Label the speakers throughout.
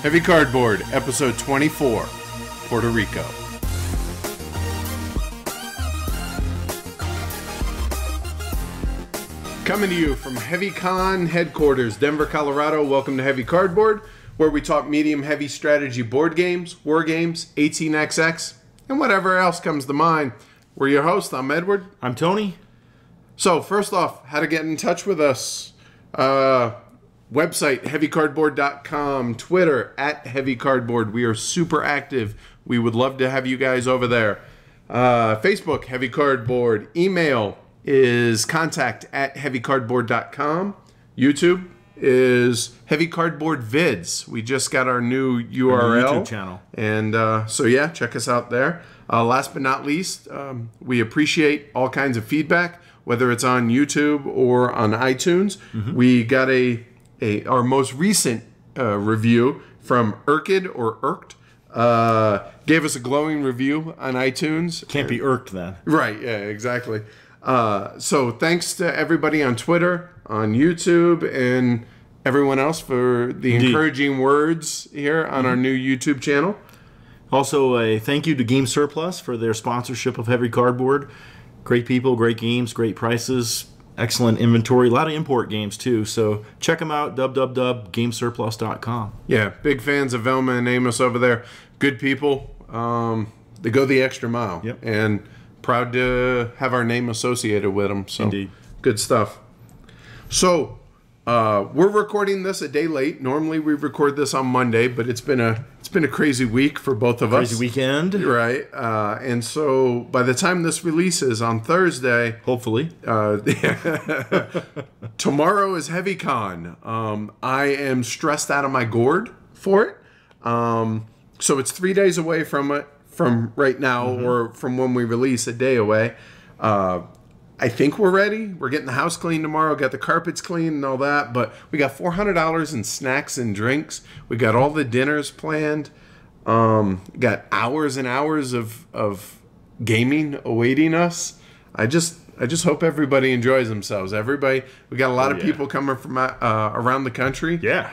Speaker 1: Heavy Cardboard, episode 24, Puerto Rico. Coming to you from HeavyCon headquarters, Denver, Colorado. Welcome to Heavy Cardboard, where we talk medium-heavy strategy board games, war games, 18xx, and whatever else comes to mind. We're your hosts. I'm Edward.
Speaker 2: I'm Tony.
Speaker 1: So, first off, how to get in touch with us. Website, heavycardboard.com. Twitter, @heavycardboard. We are super active. We would love to have you guys over there. Facebook, Heavy Cardboard. Email is contact@heavycardboard.com. YouTube is Heavy Cardboard Vids. We just got our new URL.
Speaker 2: YouTube channel.
Speaker 1: And so, yeah, check us out there. Last but not least, we appreciate all kinds of feedback, whether it's on YouTube or on iTunes. Mm-hmm. We got our most recent review from Irked or Irked. Gave us a glowing review on iTunes.
Speaker 2: Can't be irked then.
Speaker 1: Right, yeah, exactly. So thanks to everybody on Twitter, on YouTube, and everyone else for the encouraging words here on our new YouTube channel.
Speaker 2: Also, a thank you to Game Surplus for their sponsorship of Heavy Cardboard. Great people, great games, great prices, excellent inventory. A lot of import games, too. So check them out, www.gamesurplus.com.
Speaker 1: Yeah, big fans of Velma and Amos over there. Good people. They go the extra mile.
Speaker 2: Yep.
Speaker 1: And proud to have our name associated with them. So,
Speaker 2: indeed.
Speaker 1: Good stuff. So, we're recording this a day late. Normally we record this on Monday, but it's been a crazy week for both of us.
Speaker 2: Crazy weekend.
Speaker 1: Right. And so by the time this releases on Thursday,
Speaker 2: hopefully,
Speaker 1: tomorrow is HeavyCon. I am stressed out of my gourd for it. So it's 3 days away from right now, or from when we release, a day away. I think we're ready. We're getting the house clean tomorrow, got the carpets clean and all that, but we got $400 in snacks and drinks. We got all the dinners planned. Got hours and hours of gaming awaiting us. I just hope everybody enjoys themselves. Everybody, we got a lot of people coming from around the country.
Speaker 2: Yeah.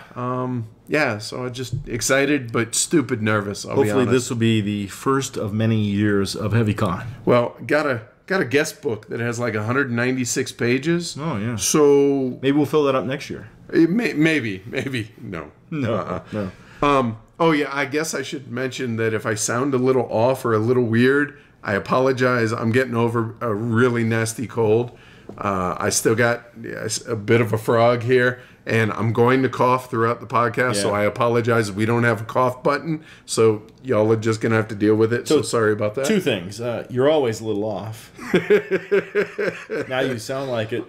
Speaker 1: Yeah, so I'm just excited but stupid nervous, I'll be
Speaker 2: Hopefully
Speaker 1: honest.
Speaker 2: this will be the first of many years of HeavyCon.
Speaker 1: Well, got a guest book that has like 196 pages.
Speaker 2: Oh, yeah.
Speaker 1: So
Speaker 2: maybe we'll fill that up next year.
Speaker 1: Maybe. No.
Speaker 2: No.
Speaker 1: Oh, yeah, I guess I should mention that if I sound a little off or a little weird, I apologize. I'm getting over a really nasty cold. I still got a bit of a frog here, and I'm going to cough throughout the podcast, so I apologize. We don't have a cough button, so y'all are just going to have to deal with it, so sorry about that.
Speaker 2: Two things. You're always a little off. Now you sound like it.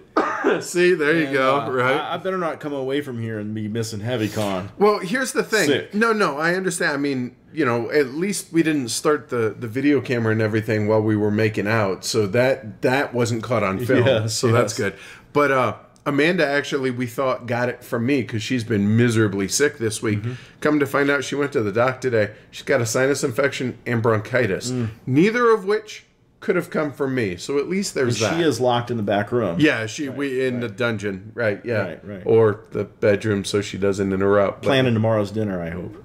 Speaker 1: See, there you go, right?
Speaker 2: I better not come away from here and be missing HeavyCon.
Speaker 1: Well, here's the thing.
Speaker 2: Sick.
Speaker 1: No, I understand. I mean, at least we didn't start the video camera and everything while we were making out, so that wasn't caught on film. That's good. But Amanda actually, we thought, got it from me because she's been miserably sick this week. Come to find out, she went to the doc today. She's got a sinus infection and bronchitis, neither of which could have come from me. So at least there's that.
Speaker 2: She is locked in the back room.
Speaker 1: Yeah, we in the dungeon, right? Yeah,
Speaker 2: right.
Speaker 1: Or the bedroom, so she doesn't interrupt.
Speaker 2: Planning tomorrow's dinner, I hope.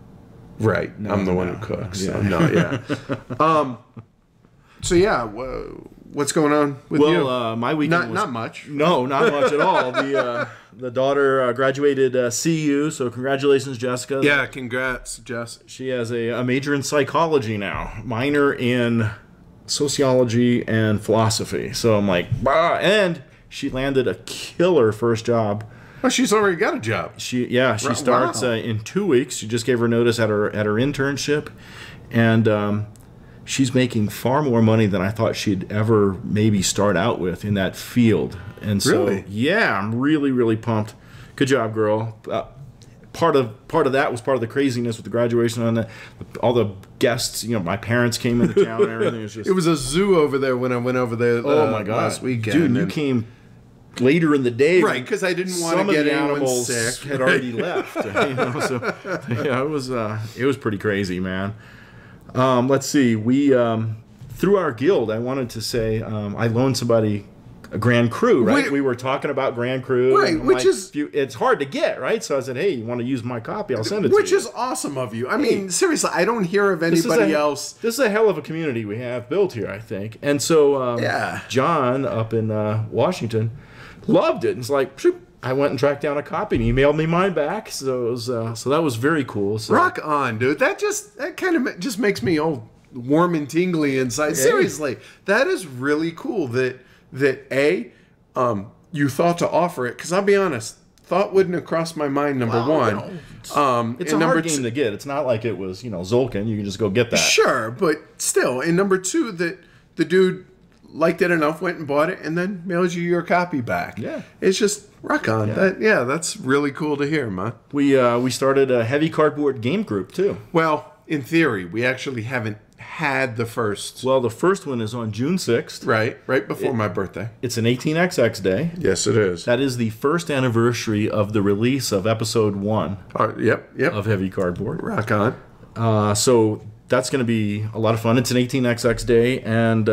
Speaker 1: Right, I'm the one who cooks. Yeah. So yeah, what's going on with you?
Speaker 2: Well, my weekend was
Speaker 1: not much.
Speaker 2: No, not much at all. The daughter graduated CU, so congratulations, Jessica.
Speaker 1: Yeah, congrats, Jess.
Speaker 2: She has a major in psychology now, minor in sociology and philosophy. So I'm like, bah! And she landed a killer first job.
Speaker 1: Well, she's already got a job.
Speaker 2: She starts in 2 weeks. She just gave her notice at her internship, and she's making far more money than I thought she'd ever maybe start out with in that field. And so, yeah, I'm really, really pumped. Good job, girl. Part of that was part of the craziness with the graduation and all the guests. My parents came into town and everything.
Speaker 1: It was a zoo over there when I went over there.
Speaker 2: Oh my God,
Speaker 1: last weekend,
Speaker 2: dude! You came later in the day,
Speaker 1: right? Because I didn't want to get anyone sick.
Speaker 2: Had already left. So yeah, it was pretty crazy, man. Let's see. We through our guild, I wanted to say I loaned somebody Grand Cru, right? We were talking about Grand Cru.
Speaker 1: Right, which is...
Speaker 2: It's hard to get, right? So I said, hey, you want to use my copy? I'll send it to you.
Speaker 1: Which is awesome of you. I mean, seriously, I don't hear of anybody else.
Speaker 2: This is a hell of a community we have built here, I think. And so John up in Washington loved it. And it's like, I went and tracked down a copy and emailed me mine back. So it was, so that was very cool. So.
Speaker 1: Rock on, dude. That kind of just makes me all warm and tingly inside. Seriously, that is really cool that you thought to offer it, because I'll be honest, thought wouldn't have crossed my mind, number one.
Speaker 2: It's a hard game to get. It's not like it was, Zolkin. You can just go get that.
Speaker 1: Sure, but still. And number two, that the dude liked it enough, went and bought it, and then mails you your copy back.
Speaker 2: Yeah.
Speaker 1: It's just rock on. That's really cool to hear, man.
Speaker 2: We started a heavy cardboard game group, too.
Speaker 1: Well, in theory, we actually haven't had the first.
Speaker 2: Well, the first one is on June 6th.
Speaker 1: Right before my birthday.
Speaker 2: It's an 18XX day.
Speaker 1: Yes, it is.
Speaker 2: That is the first anniversary of the release of episode 1
Speaker 1: yep.
Speaker 2: of Heavy Cardboard.
Speaker 1: Rock on.
Speaker 2: So that's going to be a lot of fun. It's an 18XX day, and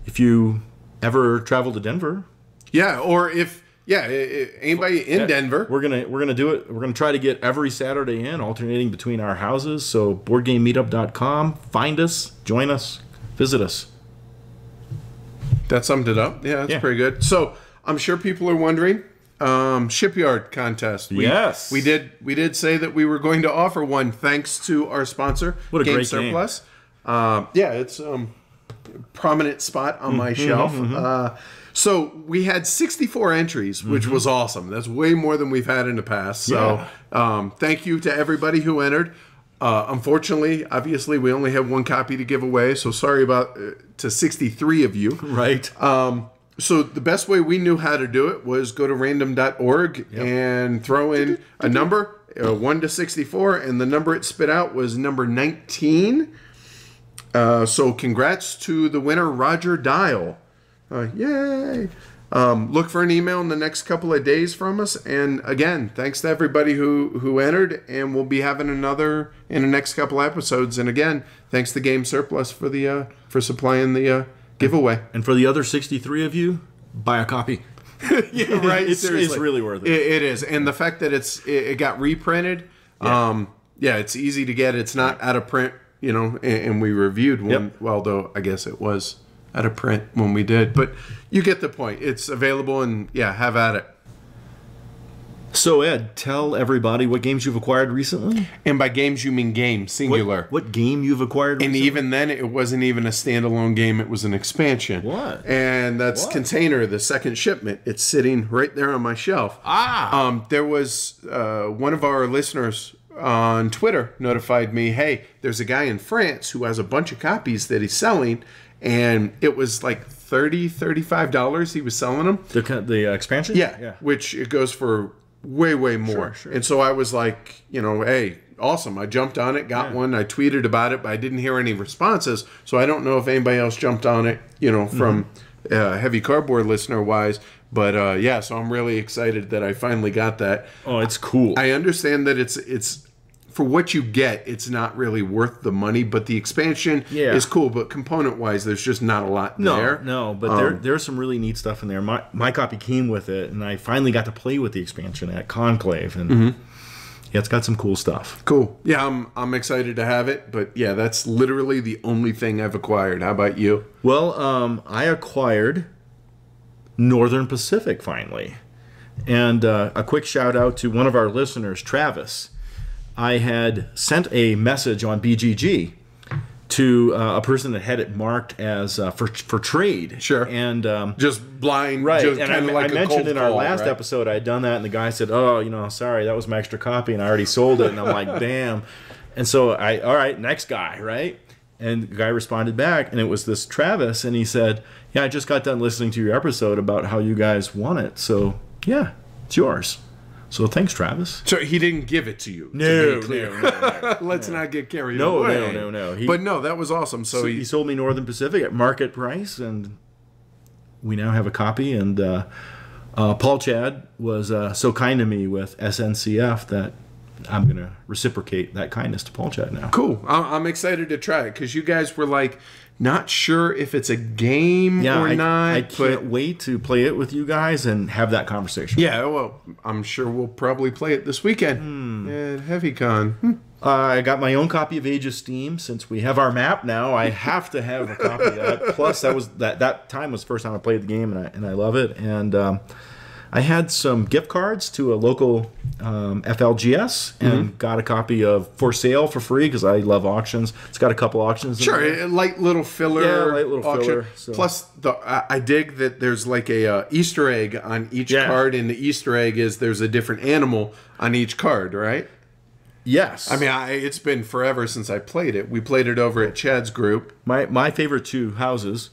Speaker 2: if you ever travel to Denver...
Speaker 1: Yeah, or if... Yeah, anybody in Denver.
Speaker 2: We're gonna do it. We're gonna try to get every Saturday in, alternating between our houses. So boardgamemeetup.com. Find us, join us, visit us.
Speaker 1: That summed it up. Yeah, that's pretty good. So I'm sure people are wondering. Shipyard contest.
Speaker 2: Yes,
Speaker 1: we did say that we were going to offer one, thanks to our sponsor,
Speaker 2: what a
Speaker 1: Game
Speaker 2: great
Speaker 1: Surplus. It's prominent spot on my shelf. So we had 64 entries, which was awesome. That's way more than we've had in the past. So thank you to everybody who entered. Unfortunately, obviously, we only have one copy to give away. So sorry about to 63 of you.
Speaker 2: Right.
Speaker 1: So the best way we knew how to do it was go to random.org and throw in a number, 1 to 64, and the number it spit out was number 19. So congrats to the winner, Roger Dial. Yay! Look for an email in the next couple of days from us. And again, thanks to everybody who entered. And we'll be having another in the next couple episodes. And again, thanks to Game Surplus for the for supplying the giveaway.
Speaker 2: And for the other 63 of you, buy a copy.
Speaker 1: Yeah, right.
Speaker 2: It's really worth it.
Speaker 1: It is. And the fact that it got reprinted, it's easy to get. It's not out of print, and we reviewed one.
Speaker 2: Yep.
Speaker 1: Well, though, I guess it was out of print when we did, but you get the point. It's available, and have at it.
Speaker 2: So Ed, tell everybody what games you've acquired recently.
Speaker 1: And by games you mean game, singular.
Speaker 2: What game you've acquired recently?
Speaker 1: And even then, it wasn't even a standalone game. It was an expansion.
Speaker 2: What?
Speaker 1: And that's Container, the second shipment. It's sitting right there on my shelf. There was one of our listeners on Twitter notified me, hey, there's a guy in France who has a bunch of copies that he's selling. And it was like $35 he was selling them.
Speaker 2: The expansion?
Speaker 1: Yeah. Which it goes for way more.
Speaker 2: Sure.
Speaker 1: And so I was like, hey, awesome. I jumped on it, got one. I tweeted about it, but I didn't hear any responses. So I don't know if anybody else jumped on it, from Heavy Cardboard listener wise. But so I'm really excited that I finally got that.
Speaker 2: Oh, it's cool.
Speaker 1: I understand that it's for what you get, it's not really worth the money, but the expansion is cool. But component-wise, there's just not a lot there.
Speaker 2: No, but there's some really neat stuff in there. My copy came with it, and I finally got to play with the expansion at Conclave, and it's got some cool stuff.
Speaker 1: Cool. Yeah, I'm excited to have it, but that's literally the only thing I've acquired. How about you?
Speaker 2: Well, I acquired Northern Pacific finally, and a quick shout out to one of our listeners, Travis. I had sent a message on BGG to a person that had it marked as for trade.
Speaker 1: Sure.
Speaker 2: And
Speaker 1: just blind,
Speaker 2: right.
Speaker 1: Just
Speaker 2: and
Speaker 1: kind of like
Speaker 2: I mentioned in our last episode I had done that, and the guy said, "Oh, sorry, that was my extra copy, and I already sold it." And I'm like, "Damn." And so all right, next guy, right? And the guy responded back, and it was this Travis, and he said, "Yeah, I just got done listening to your episode about how you guys won it, so yeah, it's yours." So thanks, Travis.
Speaker 1: So he didn't give it to you.
Speaker 2: No.
Speaker 1: Let's not get carried away.
Speaker 2: No.
Speaker 1: But no, that was awesome. So
Speaker 2: he sold me Northern Pacific at market price, and we now have a copy. And Paul Chad was so kind to me with SNCF that I'm going to reciprocate that kindness to Paul Chad now.
Speaker 1: Cool. I'm excited to try it because you guys were like Not sure if it's a game or not.
Speaker 2: I can't wait to play it with you guys and have that conversation.
Speaker 1: Yeah, well, I'm sure we'll probably play it this weekend at HeavyCon.
Speaker 2: I got my own copy of Age of Steam. Since we have our map now, I have to have a copy of that. Plus, that time was the first time I played the game, and I love it. And I had some gift cards to a local FLGS and got a copy of For Sale for free because I love auctions. It's got a couple auctions.
Speaker 1: Sure, a light little filler.
Speaker 2: Yeah, light little
Speaker 1: auction.
Speaker 2: filler. So.
Speaker 1: Plus, I dig that there's like a Easter egg on each card, and the Easter egg is there's a different animal on each card, right?
Speaker 2: Yes.
Speaker 1: I mean, it's been forever since I played it. We played it over at Chad's group.
Speaker 2: My favorite two houses,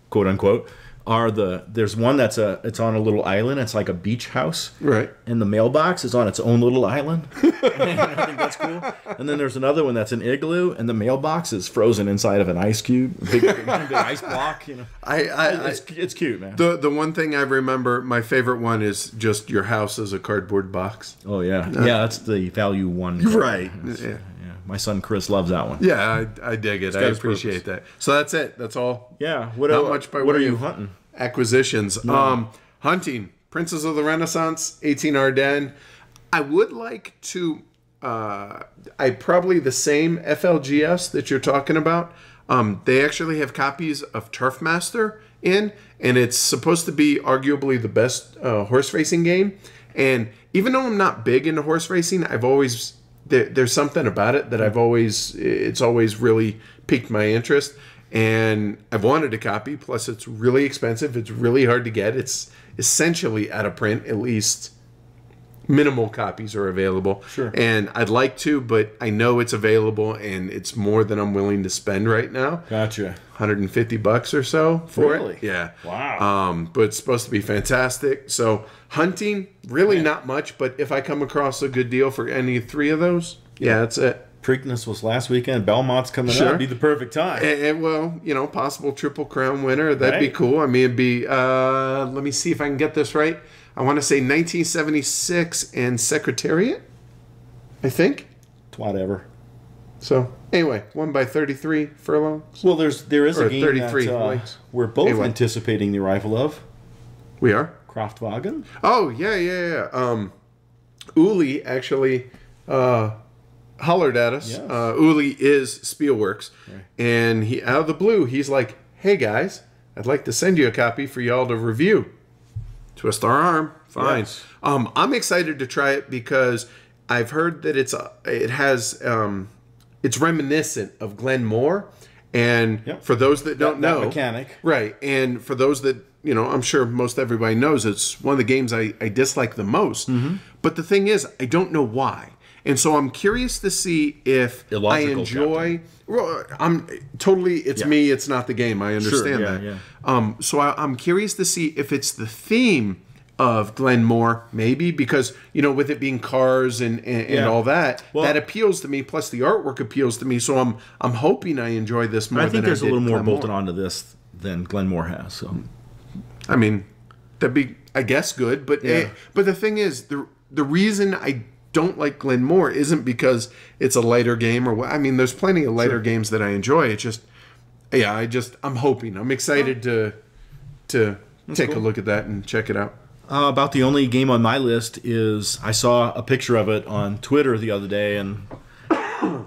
Speaker 2: quote unquote, are there's one it's on a little island. It's like a beach house.
Speaker 1: Right.
Speaker 2: And the mailbox is on its own little island. I think that's cool. And then there's another one that's an igloo, and the mailbox is frozen inside of an ice cube, big ice block. You know, it's cute, man.
Speaker 1: The one thing I remember, my favorite one is just your house as a cardboard box.
Speaker 2: Oh yeah, that's the value one.
Speaker 1: Right.
Speaker 2: Yeah. My son Chris loves that one.
Speaker 1: Yeah, I dig it. I appreciate that. So that's it. That's all.
Speaker 2: Yeah.
Speaker 1: What are you hunting? Acquisitions. No. Hunting. Princes of the Renaissance, 18 Ardennes. I would like to. Probably the same FLGS that you're talking about. They actually have copies of Turfmaster in, and it's supposed to be arguably the best horse racing game. And even though I'm not big into horse racing, I've always there's something about it that it's always really piqued my interest, and I've wanted a copy. Plus, it's really expensive. It's really hard to get. It's essentially out of print. At least minimal copies are available.
Speaker 2: Sure.
Speaker 1: And I'd like to, but I know it's available, and it's more than I'm willing to spend right now.
Speaker 2: Gotcha.
Speaker 1: $150 or so for it. Yeah.
Speaker 2: Wow.
Speaker 1: But it's supposed to be fantastic. So hunting, really not much, but if I come across a good deal for any three of those, that's it.
Speaker 2: Preakness was last weekend. Belmont's coming up. It'd be the perfect time.
Speaker 1: And well, possible Triple Crown winner. That'd be cool. I mean, it'd be, let me see if I can get this right. I want to say 1976 and Secretariat, I think.
Speaker 2: Whatever.
Speaker 1: So, anyway, won by 33 furlongs.
Speaker 2: Well, there is a game
Speaker 1: 33
Speaker 2: that we're both anticipating the arrival of.
Speaker 1: We are?
Speaker 2: Kraftwagen.
Speaker 1: Oh, yeah. Uli actually hollered at us. Yes. Uli is Spielworks. Right. And he, out of the blue, he's like, hey, guys, I'd like to send you a copy for y'all to review. Twist our arm. Fine. Yes. I'm excited to try it because I've heard that it's reminiscent of Glenmore. And for those that don't know,
Speaker 2: mechanic.
Speaker 1: Right. And for those that, I'm sure most everybody knows, it's one of the games I dislike the most. Mm-hmm. But the thing is, I don't know why. And so I'm curious to see if I enjoy. Well, it's me. It's not the game. I understand that. Yeah. So I'm curious to see if it's the theme of Glenmore, maybe, because with it being cars and all that, that appeals to me. Plus the artwork appeals to me. So I'm hoping I enjoy this more.
Speaker 2: I think there's a little more bolted onto this than Glenmore has. So,
Speaker 1: I mean, that'd be, I guess, good. But but the thing is, the reason I don't like Glenmore isn't because it's a lighter game there's plenty of lighter games that I enjoy. It's just, I'm hoping. I'm excited to take a look at that and check it out.
Speaker 2: About the only game on my list is I saw a picture of it on Twitter the other day, and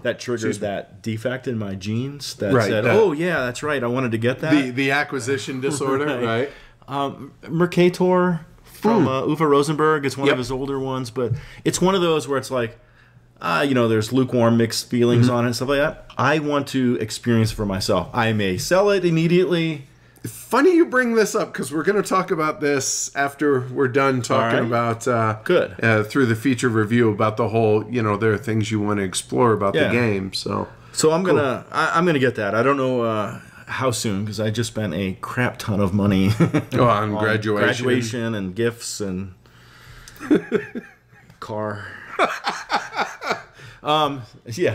Speaker 2: that triggered that defect in my genes that said, "Oh yeah, that's right. I wanted to get that."
Speaker 1: The acquisition disorder, right?
Speaker 2: Mercator from Uwe Rosenberg. It's one of his older ones, but it's one of those where it's like, there's lukewarm mixed feelings on it and stuff like that. I want to experience it for myself. I may sell it immediately.
Speaker 1: Funny you bring this up because we're going to talk about this after we're done talking about through the feature review about the whole, there are things you want to explore about the game. So
Speaker 2: I'm gonna get that. I don't know how soon because I just spent a crap ton of money
Speaker 1: on graduation
Speaker 2: and gifts and car.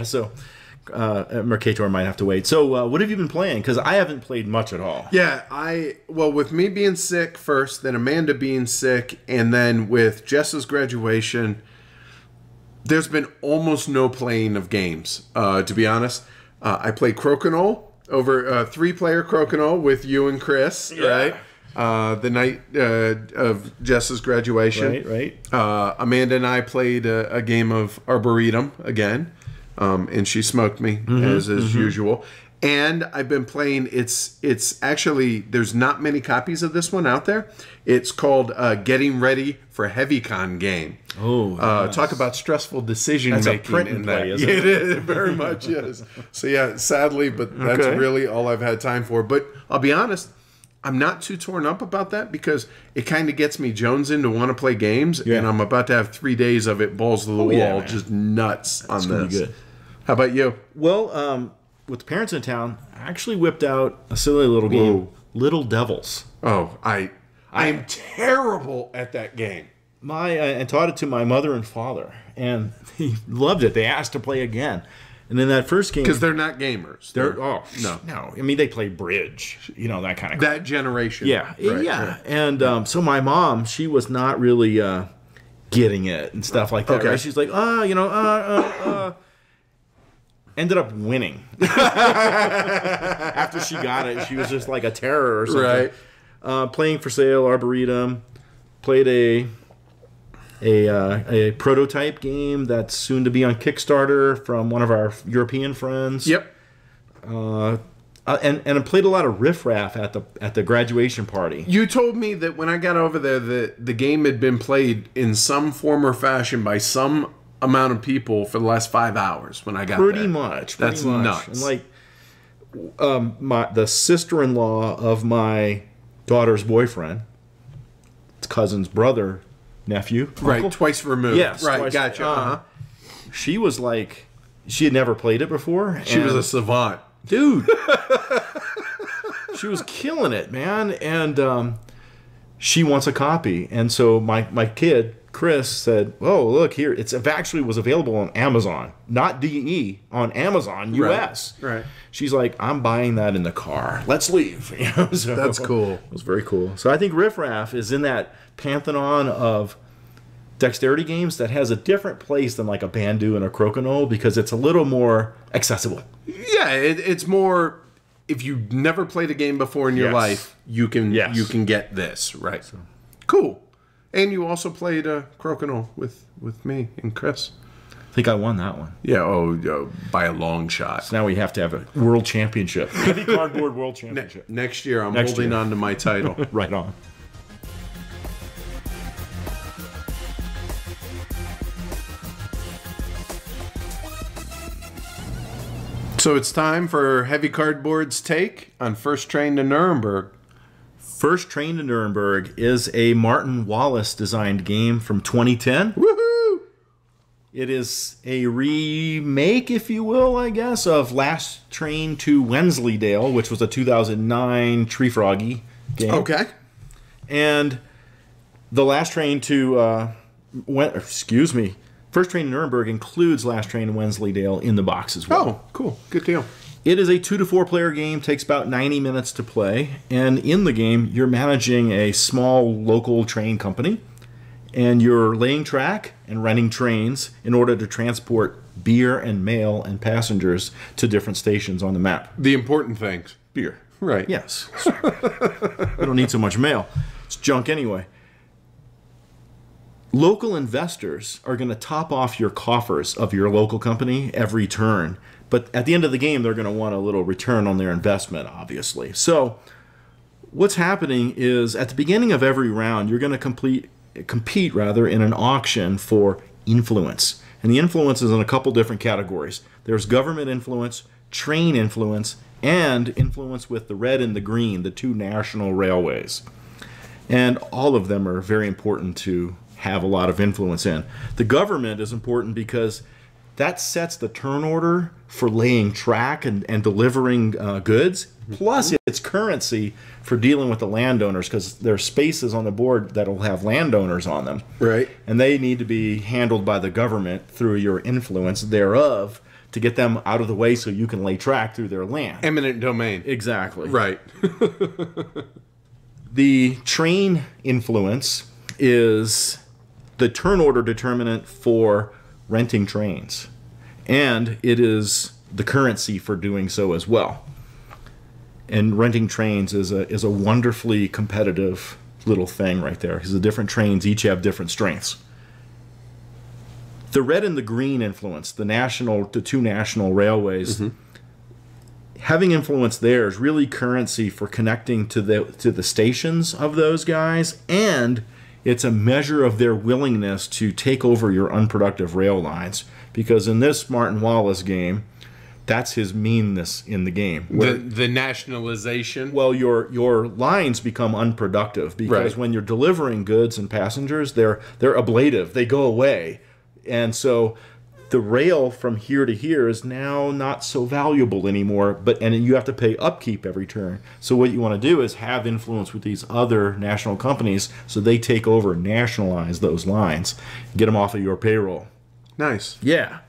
Speaker 2: So. Mercator might have to wait. So, what have you been playing? Because I haven't played much at all.
Speaker 1: Yeah, with me being sick first, then Amanda being sick, and then with Jess's graduation, there's been almost no playing of games. To be honest, I played Crokinole, over 3-player crokinole with you and Chris, right? The night of Jess's graduation.
Speaker 2: Right.
Speaker 1: Amanda and I played a game of Arboretum again, and she smoked me as usual. And I've been playing. It's actually, there's not many copies of this one out there. It's called Getting Ready for HeavyCon game.
Speaker 2: Oh, nice.
Speaker 1: Talk about stressful decision
Speaker 2: That's
Speaker 1: making.
Speaker 2: a print and play, isn't it?
Speaker 1: It is, very much is. So yeah, sadly, but that's really all I've had time for. But I'll be honest, I'm not too torn up about that because it kind of gets me jonesing to want to play games, and I'm about to have 3 days of it balls to the wall, just nuts on
Speaker 2: That's
Speaker 1: this.
Speaker 2: good.
Speaker 1: How about you?
Speaker 2: Well, with the parents in town, I actually whipped out a silly little game, Little Devils.
Speaker 1: Oh, I am terrible at that game.
Speaker 2: I taught it to my mother and father, and he loved it. They asked to play again. And in that first game,
Speaker 1: Because they're not gamers.
Speaker 2: no. I mean, they play bridge, that kind of.
Speaker 1: That generation.
Speaker 2: Right. And so my mom, she was not really getting it and stuff like that.
Speaker 1: Okay.
Speaker 2: Right? She's like, ended up winning. After she got it, she was just like a terror or something.
Speaker 1: Right.
Speaker 2: Playing for sale, Arboretum. Played a prototype game that's soon to be on Kickstarter from one of our European friends.
Speaker 1: Yep.
Speaker 2: And I played a lot of Riff Raff at the graduation party.
Speaker 1: You told me that when I got over there, the game had been played in some form or fashion by some amount of people for the last 5 hours when I got there.
Speaker 2: Pretty much.
Speaker 1: That's nuts.
Speaker 2: And the sister-in-law of my daughter's boyfriend, cousin's brother, nephew,
Speaker 1: Right,
Speaker 2: uncle?
Speaker 1: twice removed.
Speaker 2: Yes,
Speaker 1: right,
Speaker 2: twice.
Speaker 1: gotcha.
Speaker 2: She was like, she had never played it before.
Speaker 1: She was a savant.
Speaker 2: Dude. She was killing it, man. And she wants a copy. And so my kid, Chris, said, oh, look here. It actually was available on Amazon. Not DE, on Amazon, US.
Speaker 1: Right.
Speaker 2: She's like, I'm buying that in the car. Let's leave. So
Speaker 1: That's cool.
Speaker 2: It was very cool. So I think Riff Raff is in that pantheon of dexterity games that has a different place than like a Bandu and a Crokinole because it's a little more accessible.
Speaker 1: Yeah, it's more, if you've never played a game before in your life, you can get this. Right. So. Cool. And you also played Crokinole with me and Chris.
Speaker 2: I think I won that one.
Speaker 1: Yeah, by a long shot.
Speaker 2: So now we have to have a world championship. Heavy cardboard world championship.
Speaker 1: Next year, I'm holding on to my title.
Speaker 2: Right on.
Speaker 1: So it's time for Heavy Cardboard's take on First Train to Nuremberg.
Speaker 2: First Train to Nuremberg is a Martin Wallace designed game from 2010.
Speaker 1: Woohoo!
Speaker 2: It is a remake, if you will, I guess, of Last Train to Wensleydale, which was a 2009 Tree Froggy game.
Speaker 1: Okay.
Speaker 2: And the Last Train to First Train to Nuremberg includes Last Train to Wensleydale in the box as well.
Speaker 1: Oh, cool. Good deal.
Speaker 2: It is a 2 to 4 player game, takes about 90 minutes to play, and in the game you're managing a small local train company, and you're laying track and running trains in order to transport beer and mail and passengers to different stations on the map.
Speaker 1: The important things.
Speaker 2: Beer.
Speaker 1: Right.
Speaker 2: Yes. We don't need so much mail. It's junk anyway. Local investors are going to top off your coffers of your local company every turn. But at the end of the game, they're going to want a little return on their investment, obviously. So what's happening is at the beginning of every round, you're going to compete in an auction for influence. And the influence is in a couple different categories. There's government influence, train influence, and influence with the red and the green, the two national railways. And all of them are very important to have a lot of influence in. The government is important because that sets the turn order for laying track and delivering goods, plus it's currency for dealing with the landowners because there are spaces on the board that will have landowners on them.
Speaker 1: Right.
Speaker 2: And they need to be handled by the government through your influence thereof to get them out of the way so you can lay track through their land.
Speaker 1: Eminent domain.
Speaker 2: Exactly.
Speaker 1: Right.
Speaker 2: The train influence is the turn order determinant for renting trains, and it is the currency for doing so as well. And renting trains is a wonderfully competitive little thing right there, because the different trains each have different strengths. The red and the green influence, the two national railways, having influence there is really currency for connecting to the stations of those guys, and it's a measure of their willingness to take over your unproductive rail lines. Because in this Martin Wallace game, that's his meanness in the game.
Speaker 1: The nationalization?
Speaker 2: Well, your lines become unproductive because when you're delivering goods and passengers, they're ablative. They go away. And so the rail from here to here is now not so valuable anymore, and you have to pay upkeep every turn. So what you want to do is have influence with these other national companies so they take over and nationalize those lines, get them off of your payroll.
Speaker 1: Nice.
Speaker 2: Yeah.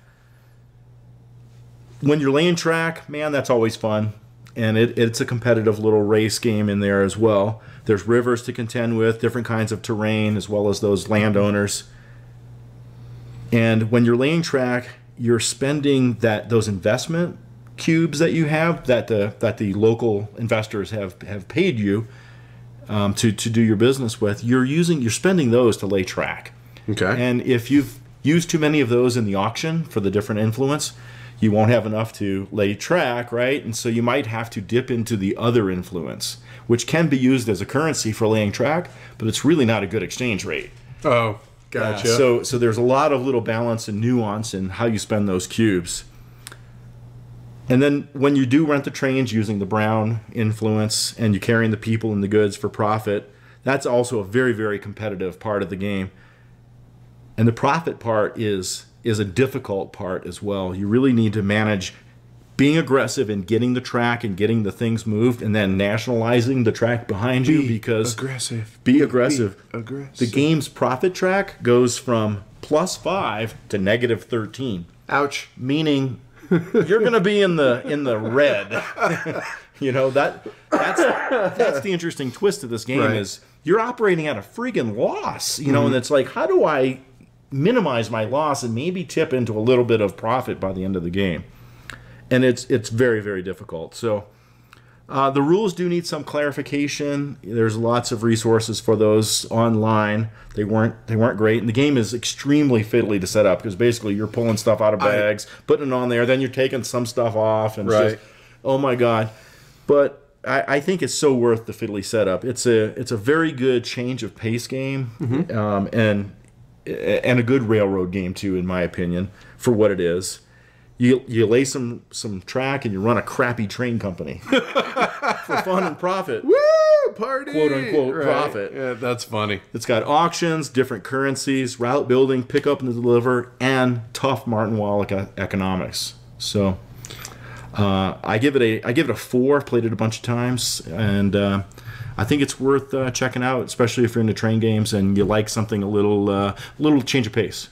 Speaker 2: When you're laying track, man, that's always fun. And it's a competitive little race game in there as well. There's rivers to contend with, different kinds of terrain, as well as those landowners. And when you're laying track, you're spending those investment cubes that you have, that the local investors have paid you to do your business with. You're spending those to lay track.
Speaker 1: Okay.
Speaker 2: And if you've used too many of those in the auction for the different influence, you won't have enough to lay track, right? And so you might have to dip into the other influence, which can be used as a currency for laying track, but it's really not a good exchange rate.
Speaker 1: Oh, gotcha.
Speaker 2: So there's a lot of little balance and nuance in how you spend those cubes. And then when you do rent the trains using the brown influence and you're carrying the people and the goods for profit, that's also a very, very competitive part of the game. And the profit part is a difficult part as well. You really need to manage being aggressive in getting the track and getting the things moved, and then nationalizing the track behind you, because be aggressive. The game's profit track goes from +5 to -13.
Speaker 1: Ouch.
Speaker 2: Meaning you're going to be in the red. You know, that's the interesting twist of this game, is you're operating at a friggin' loss. You know, and it's like, how do I minimize my loss and maybe tip into a little bit of profit by the end of the game? And it's very, very difficult. So the rules do need some clarification. There's lots of resources for those online. They weren't great, and the game is extremely fiddly to set up, because basically you're pulling stuff out of bags, putting it on there, then you're taking some stuff off, and it's just, oh my god. But I think it's so worth the fiddly setup. It's a very good change of pace game, and a good railroad game too, in my opinion, for what it is. You lay some track and you run a crappy train company for fun and profit.
Speaker 1: Woo! Party!
Speaker 2: Quote unquote profit.
Speaker 1: Yeah, that's funny.
Speaker 2: It's got auctions, different currencies, route building, pick up and deliver, and tough Martin Wallace economics. So I give it a 4. Played it a bunch of times, and I think it's worth checking out, especially if you're into train games and you like something a little change of pace.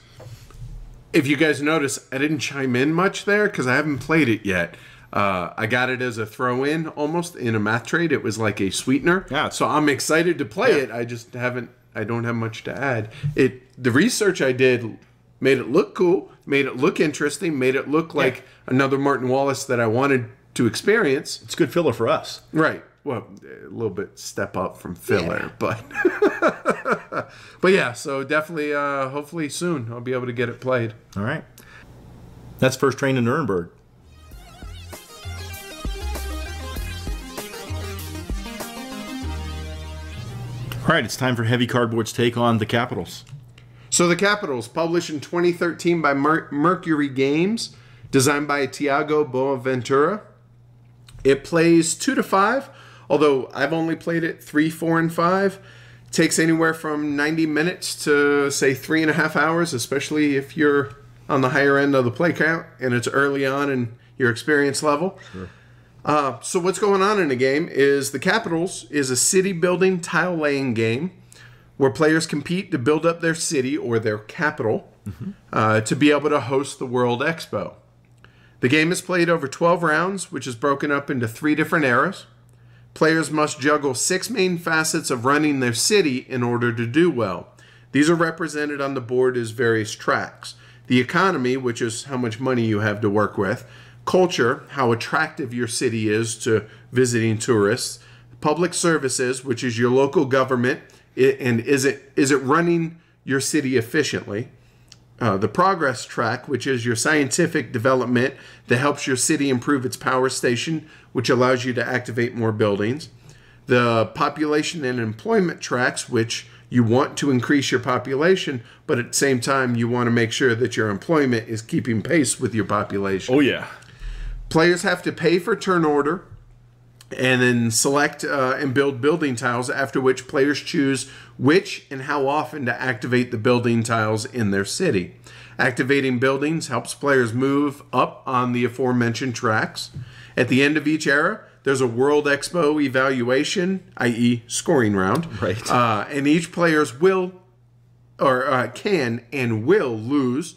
Speaker 1: If you guys notice, I didn't chime in much there because I haven't played it yet. I got it as a throw-in almost in a math trade. It was like a sweetener.
Speaker 2: Yeah.
Speaker 1: So I'm excited to play it. I just I don't have much to add. The research I did made it look cool, made it look interesting, made it look like another Martin Wallace that I wanted to experience.
Speaker 2: It's good filler for us.
Speaker 1: Right. Well, a little bit step up from filler, but yeah, so definitely, hopefully soon I'll be able to get it played.
Speaker 2: All right. That's First Train to Nuremberg. All right, it's time for Heavy Cardboard's take on The Capitals.
Speaker 1: So The Capitals, published in 2013 by Mercury Games, designed by Tiago Boaventura. It plays 2 to 5. Although I've only played it 3, 4, and 5. It takes anywhere from 90 minutes to, say, 3.5 hours, especially if you're on the higher end of the play count and it's early on in your experience level. Sure. So what's going on in the game is The Capitals is a city-building, tile-laying game where players compete to build up their city or their capital to be able to host the World Expo. The game is played over 12 rounds, which is broken up into 3 different eras. Players must juggle 6 main facets of running their city in order to do well. These are represented on the board as various tracks. The economy, which is how much money you have to work with. culture, how attractive your city is to visiting tourists. Public services, which is your local government, and is it running your city efficiently? The progress track, which is your scientific development that helps your city improve its power station, which allows you to activate more buildings. The population and employment tracks, which you want to increase your population, but at the same time, you want to make sure that your employment is keeping pace with your population.
Speaker 2: Oh, yeah.
Speaker 1: Players have to pay for turn order and then select and build building tiles, after which players choose which and how often to activate the building tiles in their city. Activating buildings helps players move up on the aforementioned tracks. At the end of each era, there's a World Expo evaluation, i.e. scoring round.
Speaker 2: Right.
Speaker 1: And each players will, or can and will lose,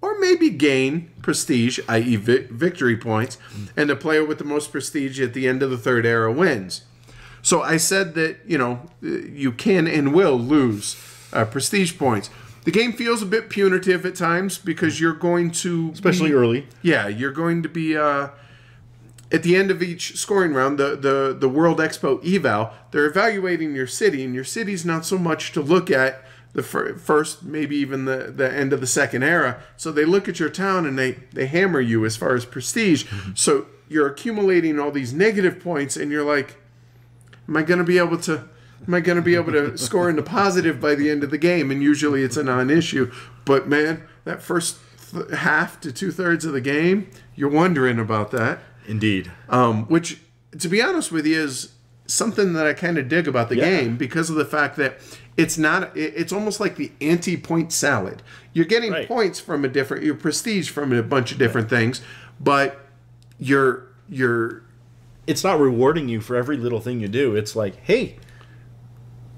Speaker 1: or maybe gain prestige, i.e. victory points, and the player with the most prestige at the end of the third era wins. So I said that, you can and will lose prestige points. The game feels a bit punitive at times because you're going to...
Speaker 2: Especially early.
Speaker 1: Yeah, you're going to be... at the end of each scoring round, the World Expo eval, they're evaluating your city, and your city's not so much to look at the first, maybe even the end of the second era. So they look at your town and they hammer you as far as prestige. Mm-hmm. So you're accumulating all these negative points, and you're like, am I going to be able to score in the positive by the end of the game? And usually it's a non-issue. But man, that first half to 2/3 of the game, you're wondering about that.
Speaker 2: Indeed.
Speaker 1: Which, to be honest with you, is something that I kind of dig about the game, because of the fact that it's almost like the anti-point salad. You're getting points from your prestige from a bunch of different things, but
Speaker 2: it's not rewarding you for every little thing you do. It's like, hey,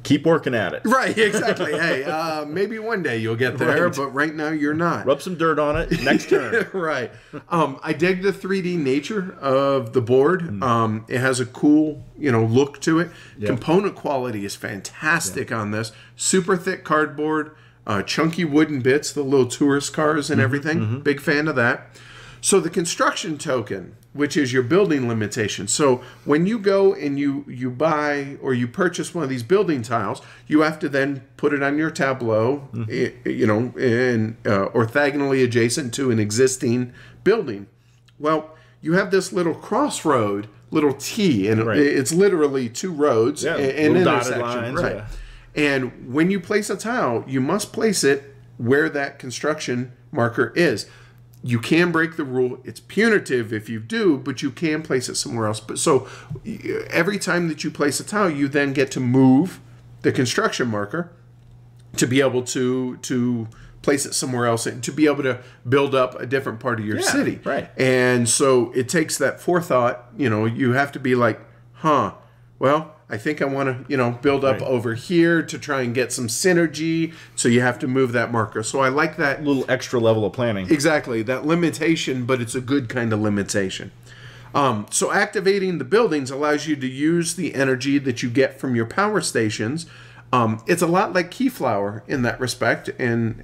Speaker 2: keep working at it.
Speaker 1: Right, exactly. Hey, maybe one day you'll get there, but right now you're not.
Speaker 2: Rub some dirt on it. Next turn.
Speaker 1: Right. I dig the 3D nature of the board. It has a cool, look to it. Yep. Component quality is fantastic on this. Super thick cardboard, chunky wooden bits, the little tourist cars and everything. Mm-hmm. Big fan of that. So the construction token, which is your building limitation. So when you go and you buy or you purchase one of these building tiles, you have to then put it on your tableau, and orthogonally adjacent to an existing building. Well, you have this little crossroad, little T, and it's literally two roads and an intersection. Lines, right. Yeah. And when you place a tile, you must place it where that construction marker is. You can break the rule. It's punitive if you do, but you can place it somewhere else. But so every time that you place a tile, you then get to move the construction marker to be able to place it somewhere else and to be able to build up a different part of your city.
Speaker 2: Right.
Speaker 1: And so it takes that forethought. You have to be like, well, I think I want to, build up over here to try and get some synergy. So you have to move that marker. So I like that
Speaker 2: little extra level of planning.
Speaker 1: Exactly, that limitation, but it's a good kind of limitation. So activating the buildings allows you to use the energy that you get from your power stations. It's a lot like Keyflower in that respect, and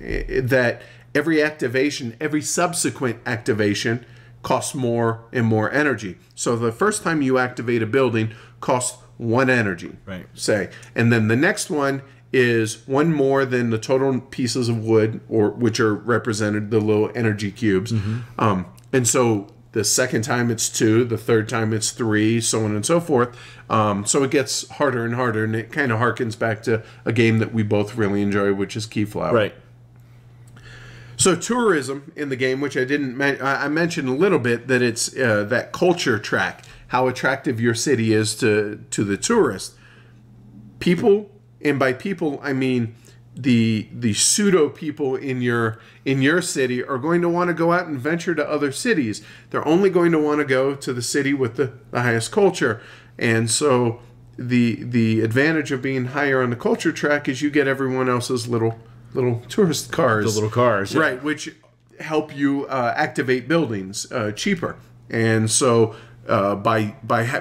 Speaker 1: that every subsequent activation costs more and more energy. So the first time you activate a building costs 1 energy, say, and then the next one is 1 more than the total pieces of wood, or which are represented the little energy cubes. Mm-hmm. And so the second time it's 2, the third time it's 3, so on and so forth. So it gets harder and harder, and it kind of harkens back to a game that we both really enjoy, which is Keyflower.
Speaker 2: Right.
Speaker 1: So tourism in the game, which I mentioned a little bit, that it's that culture track, how attractive your city is to the tourist. People, and by people I mean the pseudo people in your city, are going to want to go out and venture to other cities. They're only going to want to go to the city with the highest culture. And so the advantage of being higher on the culture track is you get everyone else's little tourist cars.
Speaker 2: The little cars. Yeah.
Speaker 1: Right, which help you activate buildings cheaper. And so by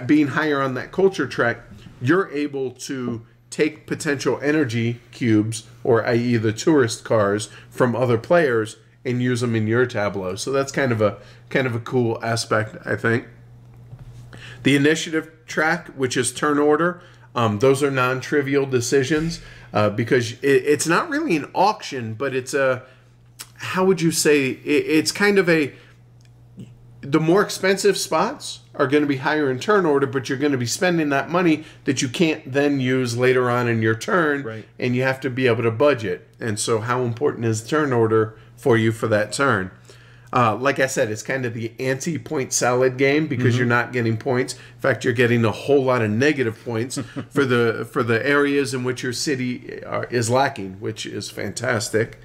Speaker 1: being higher on that culture track, you're able to take potential energy cubes, or i.e. the tourist cars, from other players and use them in your tableau. So that's kind of a cool aspect, I think. The initiative track, which is turn order, those are non-trivial decisions because it's not really an auction, but it's a, how would you say, it's kind of a, the more expensive spots are going to be higher in turn order, but you're going to be spending that money that you can't then use later on in your turn,
Speaker 2: right.
Speaker 1: And you have to be able to budget. And so how important is turn order for you for that turn? Like I said, it's kind of the anti-point salad game because you're not getting points. In fact, you're getting a whole lot of negative points for the areas in which your city is lacking, which is fantastic.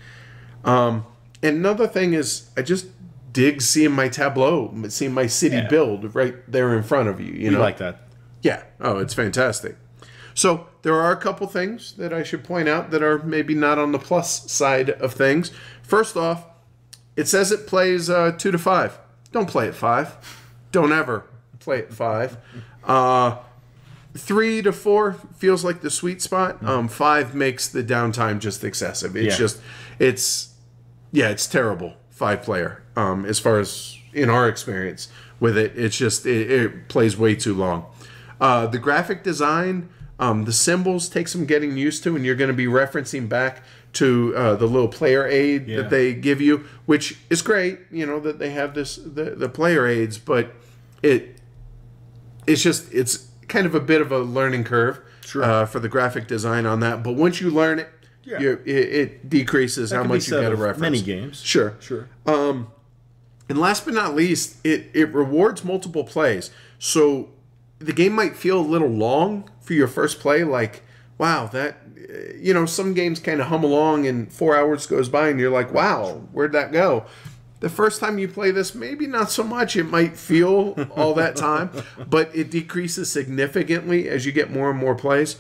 Speaker 1: And another thing is, I just dig seeing my tableau, seeing my city build right there in front of you. You know,
Speaker 2: like that.
Speaker 1: Yeah. Oh, it's fantastic. So there are a couple things that I should point out that are maybe not on the plus side of things. First off, it says it plays 2 to 5. Don't play at 5. Don't ever play at 5. 3 to 4 feels like the sweet spot. 5 makes the downtime just excessive. It's it's terrible. 5-player. As far as in our experience with it, it's just it plays way too long. The graphic design, the symbols take some getting used to, and you're going to be referencing back to the little player aid that they give you, which is great. You know that they have the player aids, but it's kind of a bit of a learning curve for the graphic design on that. But once you learn it, it decreases how much you get a reference.
Speaker 2: Many games,
Speaker 1: sure. And last but not least, it rewards multiple plays. So the game might feel a little long for your first play, like, wow, that, you know, some games kind of hum along and 4 hours goes by and you're like, wow, where'd that go? The first time you play this, maybe not so much. It might feel all that time, but it decreases significantly as you get more and more plays.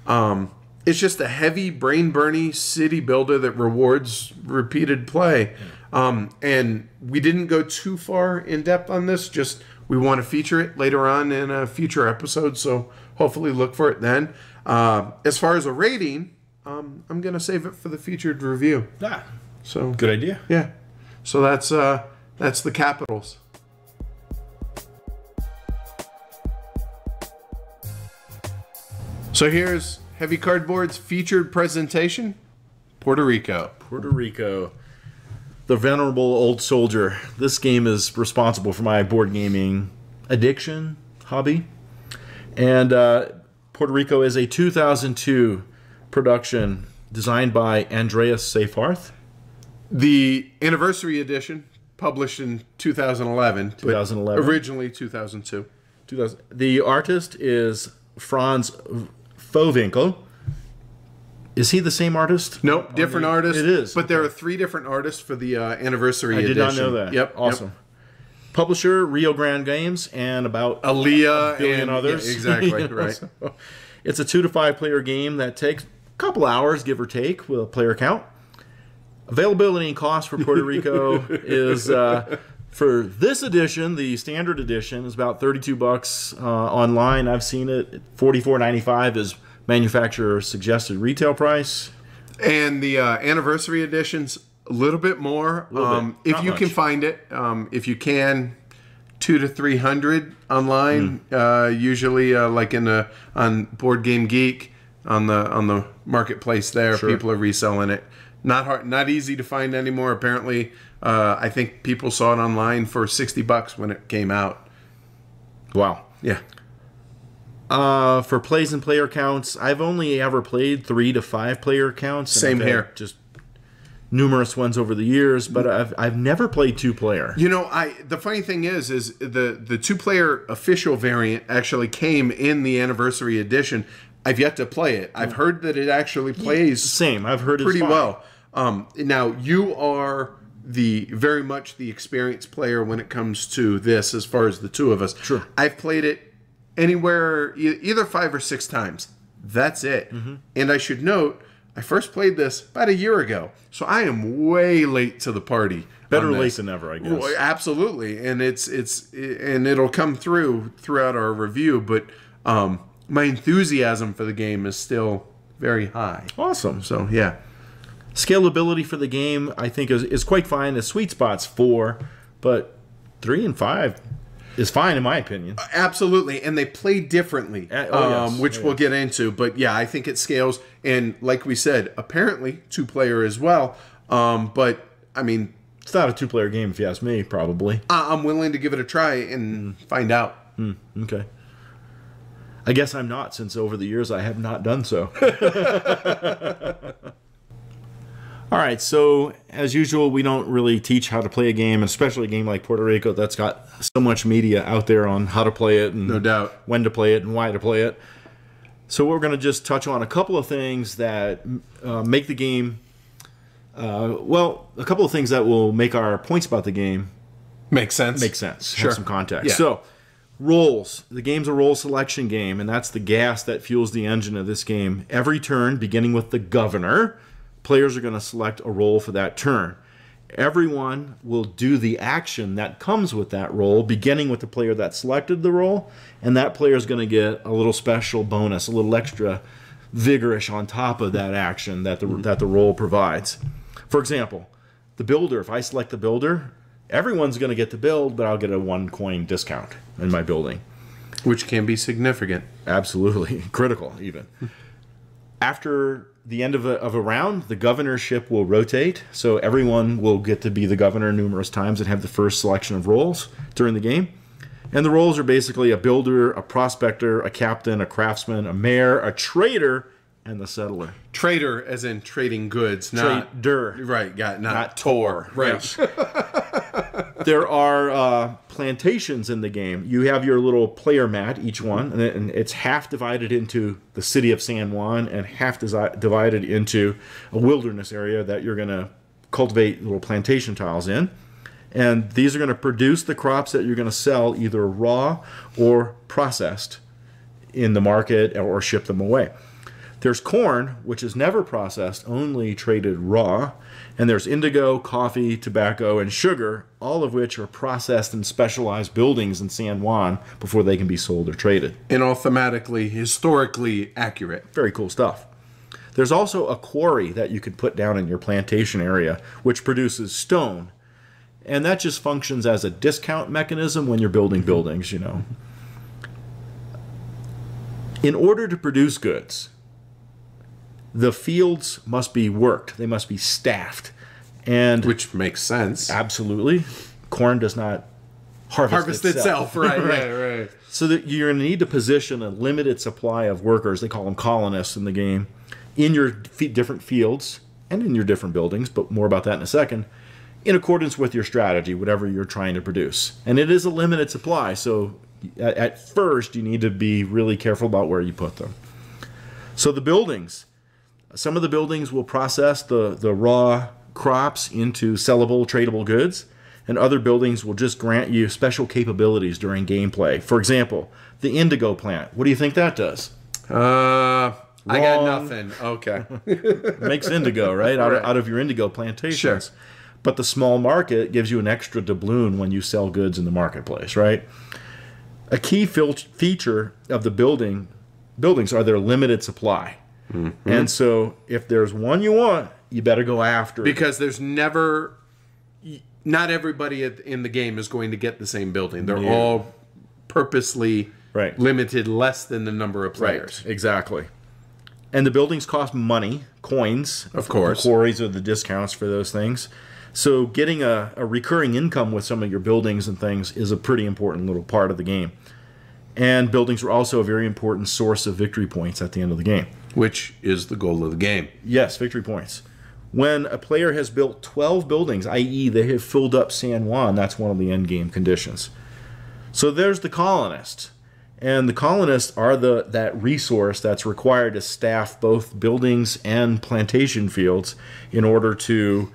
Speaker 1: It's just a heavy, brain-burning city builder that rewards repeated play. And we didn't go too far in depth on this, just we want to feature it later on in a future episode, so hopefully look for it then. As far as a rating, I'm going to save it for the featured review. So
Speaker 2: good idea.
Speaker 1: Yeah. So that's the Capitals. So here's Heavy Cardboard's featured presentation, Puerto Rico.
Speaker 2: Puerto Rico. The venerable old soldier. This game is responsible for my board gaming addiction, hobby. And Puerto Rico is a 2002 production designed by Andreas Seyfarth.
Speaker 1: The anniversary edition, published in 2011.
Speaker 2: 2011.
Speaker 1: Originally 2002.
Speaker 2: The artist is Franz Fowinkel. Is he the same artist?
Speaker 1: Nope, different artist.
Speaker 2: It is.
Speaker 1: But there are 3 different artists for the anniversary edition.
Speaker 2: I did not know that.
Speaker 1: Yep.
Speaker 2: Awesome. Yep. Publisher, Rio Grande Games, and about
Speaker 1: Aaliyah
Speaker 2: a billion
Speaker 1: and
Speaker 2: others.
Speaker 1: Yeah, exactly, right.
Speaker 2: So, it's a 2 to 5 player game that takes a couple hours, give or take, with a player count. Availability and cost for Puerto Rico is, for this edition, the standard edition, is about $32 online. I've seen it. $44.95 is manufacturer suggested retail price.
Speaker 1: And the anniversary edition's a little bit more. If you can find it, if you can, $200 to $300 online. Usually, like on Board Game Geek, on the marketplace there, people are reselling it. Not easy to find anymore. Apparently, I think people saw it online for $60 when it came out.
Speaker 2: Wow.
Speaker 1: Yeah.
Speaker 2: For plays and player counts, I've only ever played 3 to 5 player counts.
Speaker 1: Same here.
Speaker 2: Just numerous ones over the years, but I've never played 2-player.
Speaker 1: You know, the funny thing is the 2-player official variant actually came in the anniversary edition. I've yet to play it. I've heard that it actually plays
Speaker 2: same. I've heard
Speaker 1: pretty
Speaker 2: it's
Speaker 1: well. Now you are very much the experienced player when it comes to this, as far as the 2 of us.
Speaker 2: Sure.
Speaker 1: I've played it anywhere either 5 or 6 times. That's it. And I should note, I first played this about a year ago, so I am way late to the party.
Speaker 2: Better late than never, I guess.
Speaker 1: Well, absolutely, and it'll come throughout our review. But my enthusiasm for the game is still very high.
Speaker 2: Awesome.
Speaker 1: So yeah.
Speaker 2: Scalability for the game, I think, is quite fine. The sweet spot's 4, but 3 and 5 is fine in my opinion.
Speaker 1: Absolutely, and they play differently,
Speaker 2: yes.
Speaker 1: which we'll get into. But yeah, I think it scales, and like we said, apparently 2-player as well. But I mean,
Speaker 2: it's not a 2-player game if you ask me. Probably.
Speaker 1: I'm willing to give it a try and find out.
Speaker 2: Okay. I guess I'm not, since over the years I have not done so. All right, so as usual, we don't really teach how to play a game, especially a game like Puerto Rico that's got so much media out there on how to play it, and
Speaker 1: no doubt
Speaker 2: when to play it and why to play it. So we're going to just touch on a couple of things that make the game, well, a couple of things that will make our points about the game
Speaker 1: make sense.
Speaker 2: Sure. Have some context.
Speaker 1: Yeah.
Speaker 2: So, roles. The game's a role selection game, and that's the gas that fuels the engine of this game. Every turn, beginning with the governor, players are going to select a role for that turn. Everyone will do the action that comes with that role, beginning with the player that selected the role, and that player is going to get a little special bonus, a little extra vigorish on top of that action that the role provides. For example, the builder, if I select the builder, everyone's going to get to build, but I'll get a 1 coin discount in my building.
Speaker 1: Which can be significant.
Speaker 2: Absolutely. Critical, even. After the end of a round, the governorship will rotate, so everyone will get to be the governor numerous times and have the first selection of roles during the game. And the roles are basically a builder, a prospector, a captain, a craftsman, a mayor, a trader, and the settler.
Speaker 1: Trader as in trading goods, not...
Speaker 2: Trader.
Speaker 1: Right, not Tor. Right.
Speaker 2: Yes. There are plantations in the game. You have your little player mat, each one, and it's half divided into the city of San Juan and half divided into a wilderness area that you're going to cultivate little plantation tiles in. And these are going to produce the crops that you're going to sell either raw or processed in the market or ship them away. There's corn, which is never processed, only traded raw. And there's indigo, coffee, tobacco, and sugar, all of which are processed in specialized buildings in San Juan before they can be sold or traded.
Speaker 1: And all thematically, historically accurate.
Speaker 2: Very cool stuff. There's also a quarry that you could put down in your plantation area, which produces stone. And that just functions as a discount mechanism when you're building buildings, you know. In order to produce goods, the fields must be worked. They must be staffed. And
Speaker 1: which makes sense.
Speaker 2: Absolutely. Corn does not harvest itself.
Speaker 1: Right, right.
Speaker 2: So that you're going to need to position a limited supply of workers, they call them colonists in the game, in your different fields and in your different buildings, but more about that in a second, in accordance with your strategy, whatever you're trying to produce. And it is a limited supply, so at first you need to be really careful about where you put them. So the buildings. Some of the buildings will process the raw crops into sellable, tradable goods, and other buildings will just grant you special capabilities during gameplay. For example, the indigo plant. What do you think that does?
Speaker 1: I got nothing. Okay.
Speaker 2: Makes indigo, right? Out of your indigo plantations.
Speaker 1: Sure.
Speaker 2: But the small market gives you an extra doubloon when you sell goods in the marketplace, right? A key feature of the buildings are their limited supply. Mm-hmm. And so if there's one you want, you better go after it.
Speaker 1: Because there's not everybody in the game is going to get the same building. They're all purposely limited less than the number of players.
Speaker 2: Right, exactly. And the buildings cost money, coins.
Speaker 1: Of course.
Speaker 2: The quarries are the discounts for those things. So getting a recurring income with some of your buildings and things is a pretty important little part of the game. And buildings are also a very important source of victory points at the end of the game.
Speaker 1: Which is the goal of the game.
Speaker 2: Yes, victory points. When a player has built 12 buildings, i.e. they have filled up San Juan, that's one of the end game conditions. So there's the colonists. And the colonists are that resource that's required to staff both buildings and plantation fields in order to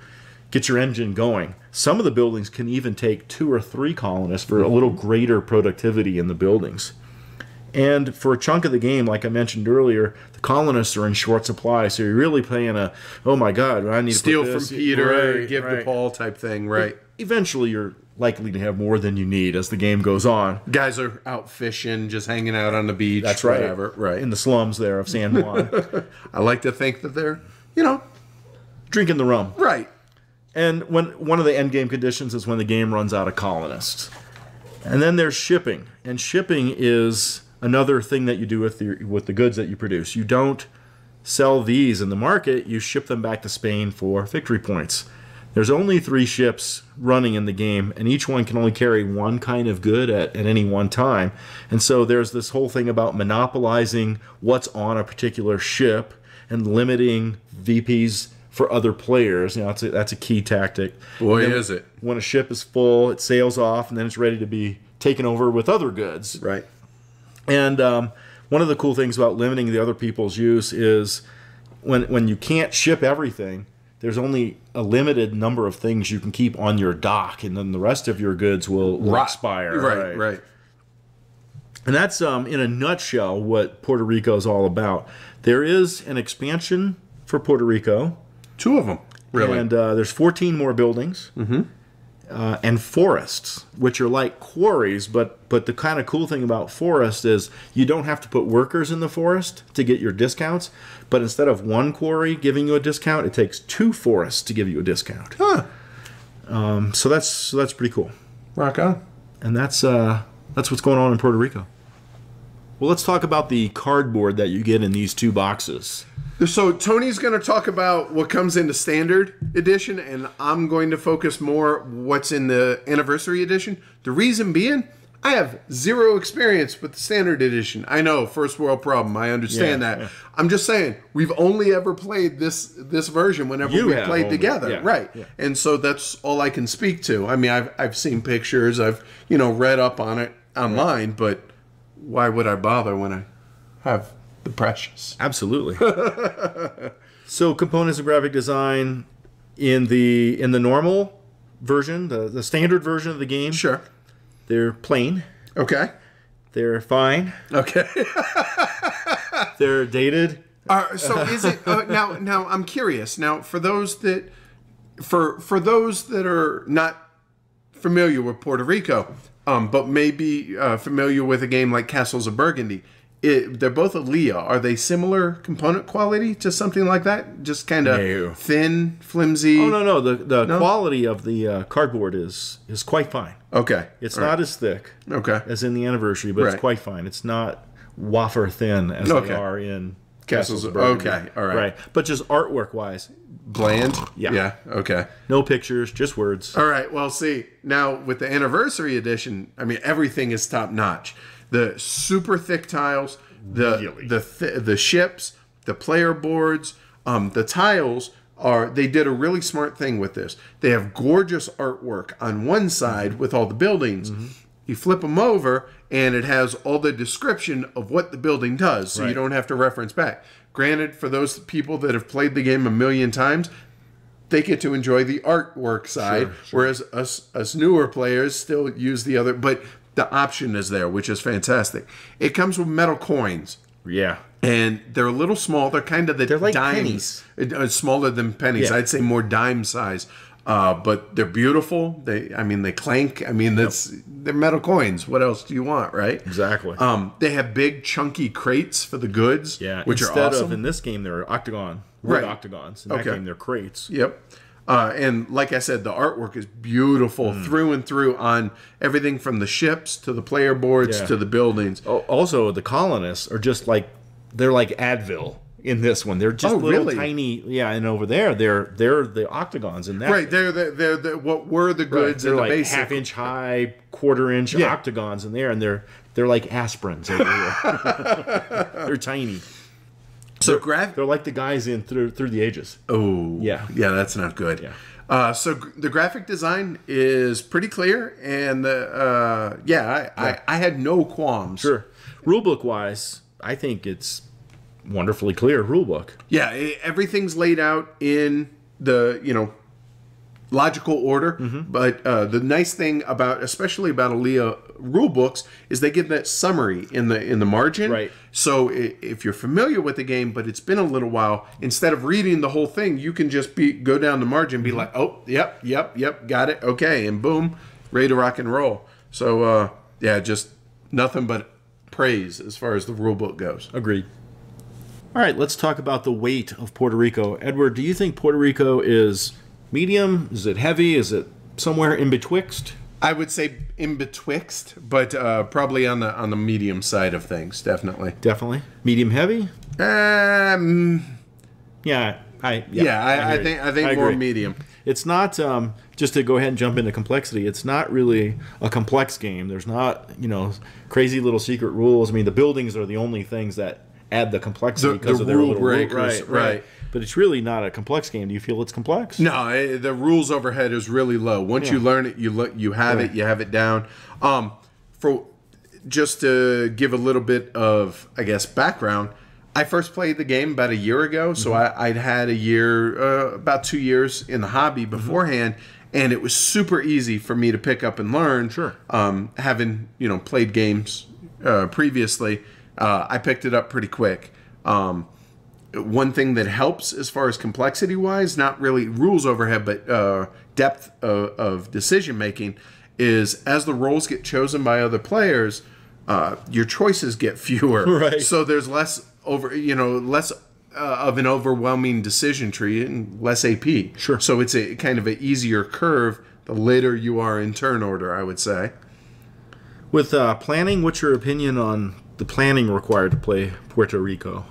Speaker 2: get your engine going. Some of the buildings can even take 2 or 3 colonists for a little greater productivity in the buildings. And for a chunk of the game, like I mentioned earlier, the colonists are in short supply, so you're really playing oh my God, I need to
Speaker 1: steal
Speaker 2: put this
Speaker 1: from Peter, give to Paul type thing, right?
Speaker 2: But eventually, you're likely to have more than you need as the game goes on.
Speaker 1: Guys are out fishing, just hanging out on the beach.
Speaker 2: That's right.
Speaker 1: Whatever. Right.
Speaker 2: In the slums there of San Juan.
Speaker 1: I like to think that they're,
Speaker 2: drinking the rum.
Speaker 1: Right.
Speaker 2: And one of the end game conditions is when the game runs out of colonists. And then there's shipping. And shipping is another thing that you do with the goods that you produce. You don't sell these in the market, you ship them back to Spain for victory points. There's only 3 ships running in the game, and each one can only carry one kind of good at any one time. And so there's this whole thing about monopolizing what's on a particular ship and limiting VPs for other players. You know, that's a key tactic.
Speaker 1: Boy, is it.
Speaker 2: When a ship is full, it sails off, and then it's ready to be taken over with other goods.
Speaker 1: Right.
Speaker 2: And one of the cool things about limiting the other people's use is when you can't ship everything, there's only a limited number of things you can keep on your dock, and then the rest of your goods will expire.
Speaker 1: Right.
Speaker 2: And that's, in a nutshell, what Puerto Rico is all about. There is an expansion for Puerto Rico.
Speaker 1: 2 of them, really.
Speaker 2: And there's 14 more buildings. Mm-hmm. And forests, which are like quarries, but the kind of cool thing about forest is you don't have to put workers in the forest to get your discounts, but instead of 1 quarry giving you a discount, it takes 2 forests to give you a discount.
Speaker 1: Huh.
Speaker 2: So that's pretty cool.
Speaker 1: Rock on.
Speaker 2: And that's what's going on in Puerto Rico. Well, let's talk about the cardboard that you get in these 2 boxes.
Speaker 1: So Tony's going to talk about what comes in the standard edition, and I'm going to focus more what's in the anniversary edition. The reason being, I have 0 experience with the standard edition. I know, first world problem. I understand that. Yeah. I'm just saying, we've only ever played this version whenever we played together.
Speaker 2: Yeah.
Speaker 1: Right. Yeah. And so that's all I can speak to. I mean, I've seen pictures. I've, read up on it online, but why would I bother when I have the precious?
Speaker 2: Absolutely. So components and graphic design in the normal version, the standard version of the game.
Speaker 1: Sure.
Speaker 2: They're plain.
Speaker 1: Okay.
Speaker 2: They're fine.
Speaker 1: Okay.
Speaker 2: They're dated.
Speaker 1: So is it now? I'm curious. Now, for those that are not familiar with Puerto Rico, but maybe familiar with a game like Castles of Burgundy, they're both a Leah. Are they similar component quality to something like that? Just kind of thin, flimsy?
Speaker 2: Oh, no. The quality of the cardboard is quite fine.
Speaker 1: Okay.
Speaker 2: It's not as thick as in the anniversary, but it's quite fine. It's not wafer thin as they are in Castles of Burgundy.
Speaker 1: Okay, all right.
Speaker 2: But just artwork-wise.
Speaker 1: Bland?
Speaker 2: Yeah,
Speaker 1: okay.
Speaker 2: No pictures, just words.
Speaker 1: All right, well, see, now with the anniversary edition, I mean, everything is top-notch. The super thick tiles, the ships, the player boards, the tiles they did a really smart thing with this. They have gorgeous artwork on one side with all the buildings. Mm-hmm. You flip them over and it has all the description of what the building does, so you don't have to reference back. Granted, for those people that have played the game a million times, they get to enjoy the artwork side, whereas us newer players still use the other, but the option is there, which is fantastic. It comes with metal coins.
Speaker 2: Yeah.
Speaker 1: And they're a little small. They're kind of they're
Speaker 2: like
Speaker 1: dimes. Pennies. Smaller than pennies.
Speaker 2: Yeah.
Speaker 1: I'd say more dime size. But they're beautiful. They clank. I mean, they're metal coins. What else do you want, right?
Speaker 2: Exactly.
Speaker 1: They have big, chunky crates for the goods, which are awesome. Instead of,
Speaker 2: in this game, they're octagons. In that game, they're crates.
Speaker 1: Yep. And like I said, the artwork is beautiful through and through on everything from the ships to the player boards to the buildings.
Speaker 2: Also, the colonists are just they're like Advil in this one. They're just little tiny, and over there they're the octagons in that.
Speaker 1: Right, they're what were the goods in the
Speaker 2: like
Speaker 1: basic
Speaker 2: half-inch high, quarter-inch octagons in there, and they're like aspirins over here. They're tiny.
Speaker 1: So
Speaker 2: they're like the guys in through the ages.
Speaker 1: Oh, yeah, that's not good.
Speaker 2: Yeah.
Speaker 1: So the graphic design is pretty clear, and I had no qualms.
Speaker 2: Sure. Rulebook wise, I think it's wonderfully clear rulebook.
Speaker 1: Yeah, everything's laid out in the logical order. Mm-hmm. But the nice thing especially about Aaliyah rule books is they give that summary in the margin.
Speaker 2: Right.
Speaker 1: So if you're familiar with the game, but it's been a little while, instead of reading the whole thing, you can just go down the margin and be like, oh, yep, got it, okay, and boom, ready to rock and roll. So just nothing but praise as far as the rule book goes.
Speaker 2: Agreed. All right, let's talk about the weight of Puerto Rico. Edward, do you think Puerto Rico is medium? Is it heavy? Is it somewhere in betwixt?
Speaker 1: I would say in betwixt, but probably on the medium side of things, definitely.
Speaker 2: Definitely. Medium heavy? Yeah,
Speaker 1: I think more medium.
Speaker 2: It's not just to go ahead and jump into complexity. It's not really a complex game. There's not crazy little secret rules. I mean, the buildings are the only things that add the complexity because of their
Speaker 1: rule
Speaker 2: little
Speaker 1: breakers, right.
Speaker 2: But it's really not a complex game. Do you feel it's complex?
Speaker 1: No, the rules overhead is really low. Once you learn it, you have it down. For just to give a little bit of, I guess, background. I first played the game about a year ago, so I'd had a year, about 2 years in the hobby beforehand, and it was super easy for me to pick up and learn.
Speaker 2: Sure.
Speaker 1: Having played games previously, I picked it up pretty quick. One thing that helps as far as complexity wise, not really rules overhead, but depth of decision making, is as the roles get chosen by other players, your choices get fewer.
Speaker 2: Right.
Speaker 1: So there's less of an overwhelming decision tree and less AP.
Speaker 2: Sure.
Speaker 1: So it's a kind of an easier curve the later you are in turn order, I would say.
Speaker 2: With planning, what's your opinion on the planning required to play Puerto Rico?